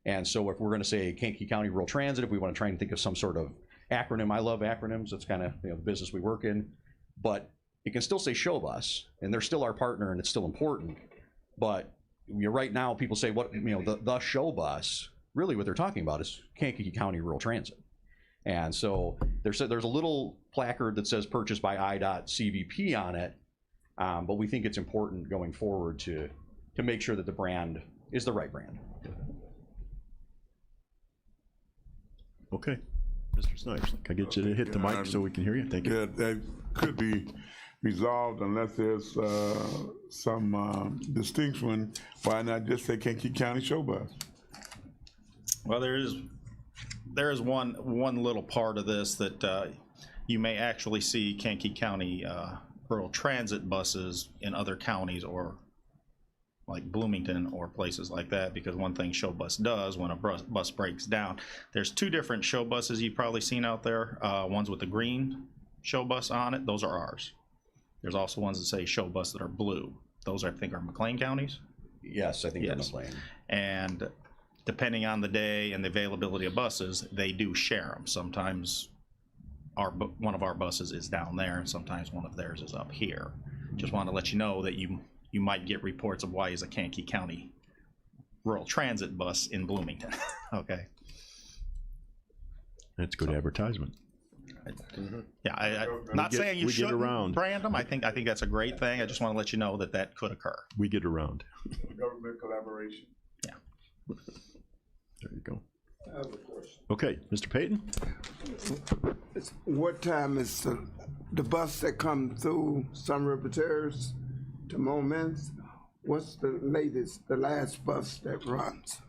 M: And so if we're going to say Kankakee County Rural Transit, if we want to try and think of some sort of acronym, I love acronyms. That's kind of the business we work in. But it can still say Show Bus, and they're still our partner, and it's still important. But right now, people say the Show Bus. Really, what they're talking about is Kankakee County Rural Transit. And so there's a little placard that says "Purchased by I.CVP" on it. But we think it's important going forward to make sure that the brand is the right brand.
A: Okay. Mr. Snipes, can I get you to hit the mic so we can hear you? Thank you.
F: Yeah, that could be resolved unless there's some distinction. Why not just say Kankakee County Show Bus?
E: Well, there is one little part of this that you may actually see Kankakee County rural transit buses in other counties or like Bloomington or places like that, because one thing Show Bus does when a bus breaks down, there's two different Show Buses you've probably seen out there. Ones with the green Show Bus on it, those are ours. There's also ones that say Show Bus that are blue. Those I think are McLean counties.
M: Yes, I think they're McLean.
E: And depending on the day and the availability of buses, they do share them. Sometimes one of our buses is down there, and sometimes one of theirs is up here. Just want to let you know that you might get reports of why is a Kankakee County rural transit bus in Bloomington. Okay.
A: That's good advertisement.
E: Yeah, I'm not saying you shouldn't brand them. I think that's a great thing. I just want to let you know that could occur.
A: We get around.
F: Government collaboration.
E: Yeah.
A: There you go.
N: I have a question.
A: Okay, Mr. Payton?
N: What time is the bus that comes through Summer Repairs to Moments? What's the last bus that runs?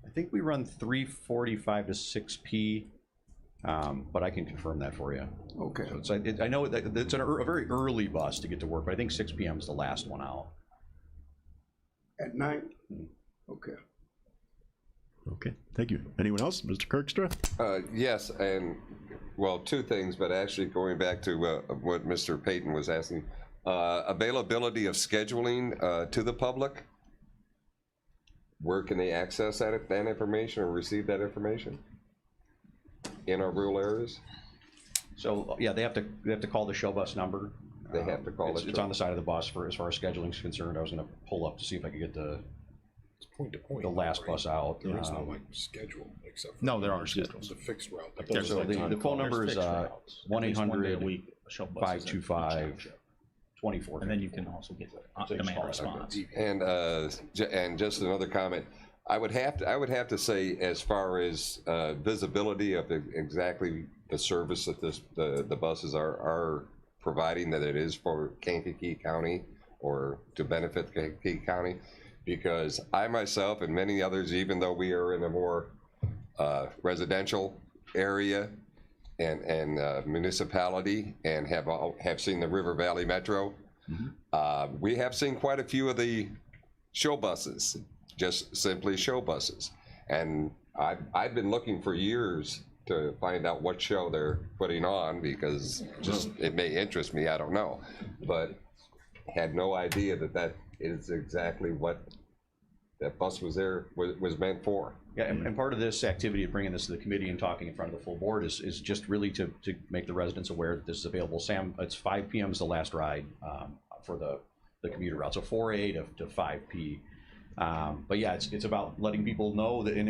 M: I think we run 3:45 to 6 p. But I can confirm that for you.
N: Okay.
M: So I know that it's a very early bus to get to work, but I think 6 p.m. is the last one out.
N: At night? Okay.
A: Okay, thank you. Anyone else? Mr. Kirkstra?
H: Yes, and well, two things, but actually going back to what Mr. Payton was asking, availability of scheduling to the public. Where can they access that information or receive that information? In our rural areas?
M: So yeah, they have to call the Show Bus number.
H: They have to call it.
M: It's on the side of the bus as far as scheduling is concerned. I was going to pull up to see if I could get the
G: point to point.
M: The last bus out.
G: There is no like schedule except for
E: no, there are schedules.
G: It's a fixed route.
M: So the phone number is 1-800-525. 24.
E: And then you can also get demand response.
H: And just another comment. I would have to say, as far as visibility of exactly the service that the buses are providing, that it is for Kankakee County or to benefit Kankakee County, because I myself and many others, even though we are in a more residential area and municipality and have seen the River Valley Metro, we have seen quite a few of the show buses, just simply show buses. And I've been looking for years to find out what show they're putting on, because just it may interest me, I don't know, but had no idea that is exactly what that bus was meant for.
M: Yeah, and part of this activity of bringing this to the committee and talking in front of the full board is just really to make the residents aware that this is available. Sam, it's 5 p.m. is the last ride for the commuter route, so 4A to 5P. But yeah, it's about letting people know that, and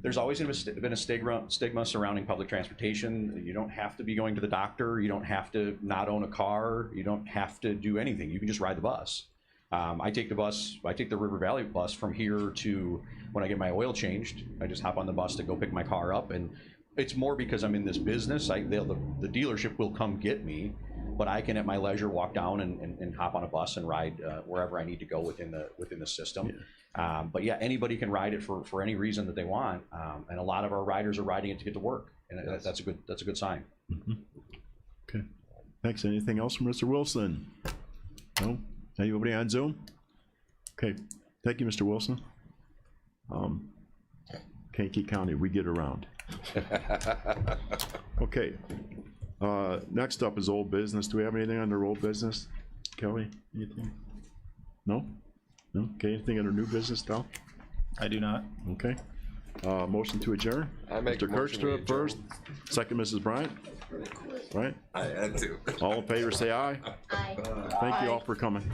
M: there's always been a stigma surrounding public transportation. You don't have to be going to the doctor. You don't have to not own a car. You don't have to do anything. You can just ride the bus. I take the River Valley bus from here to when I get my oil changed. I just hop on the bus to go pick my car up, and it's more because I'm in this business. The dealership will come get me, but I can at my leisure walk down and hop on a bus and ride wherever I need to go within the system. Yeah. But yeah, anybody can ride it for any reason that they want, and a lot of our riders are riding it to get to work, and that's a good sign.
A: Mm-hmm. Okay, thanks. Anything else from Mr. Wilson? No. Anybody on Zoom? Okay, thank you, Mr. Wilson. Kankakee County, we get around. Okay, next up is old business. Do we have anything under old business? Kelly, anything? No? No? Okay, anything under new business, Tal?
E: I do not.
A: Okay. Motion to adjourn?
H: I make
A: Mr. Kirkström first, second Mrs. Bryant. Right?
H: I had to.
A: All in favor say aye.
B: Aye.
A: Thank you all for coming.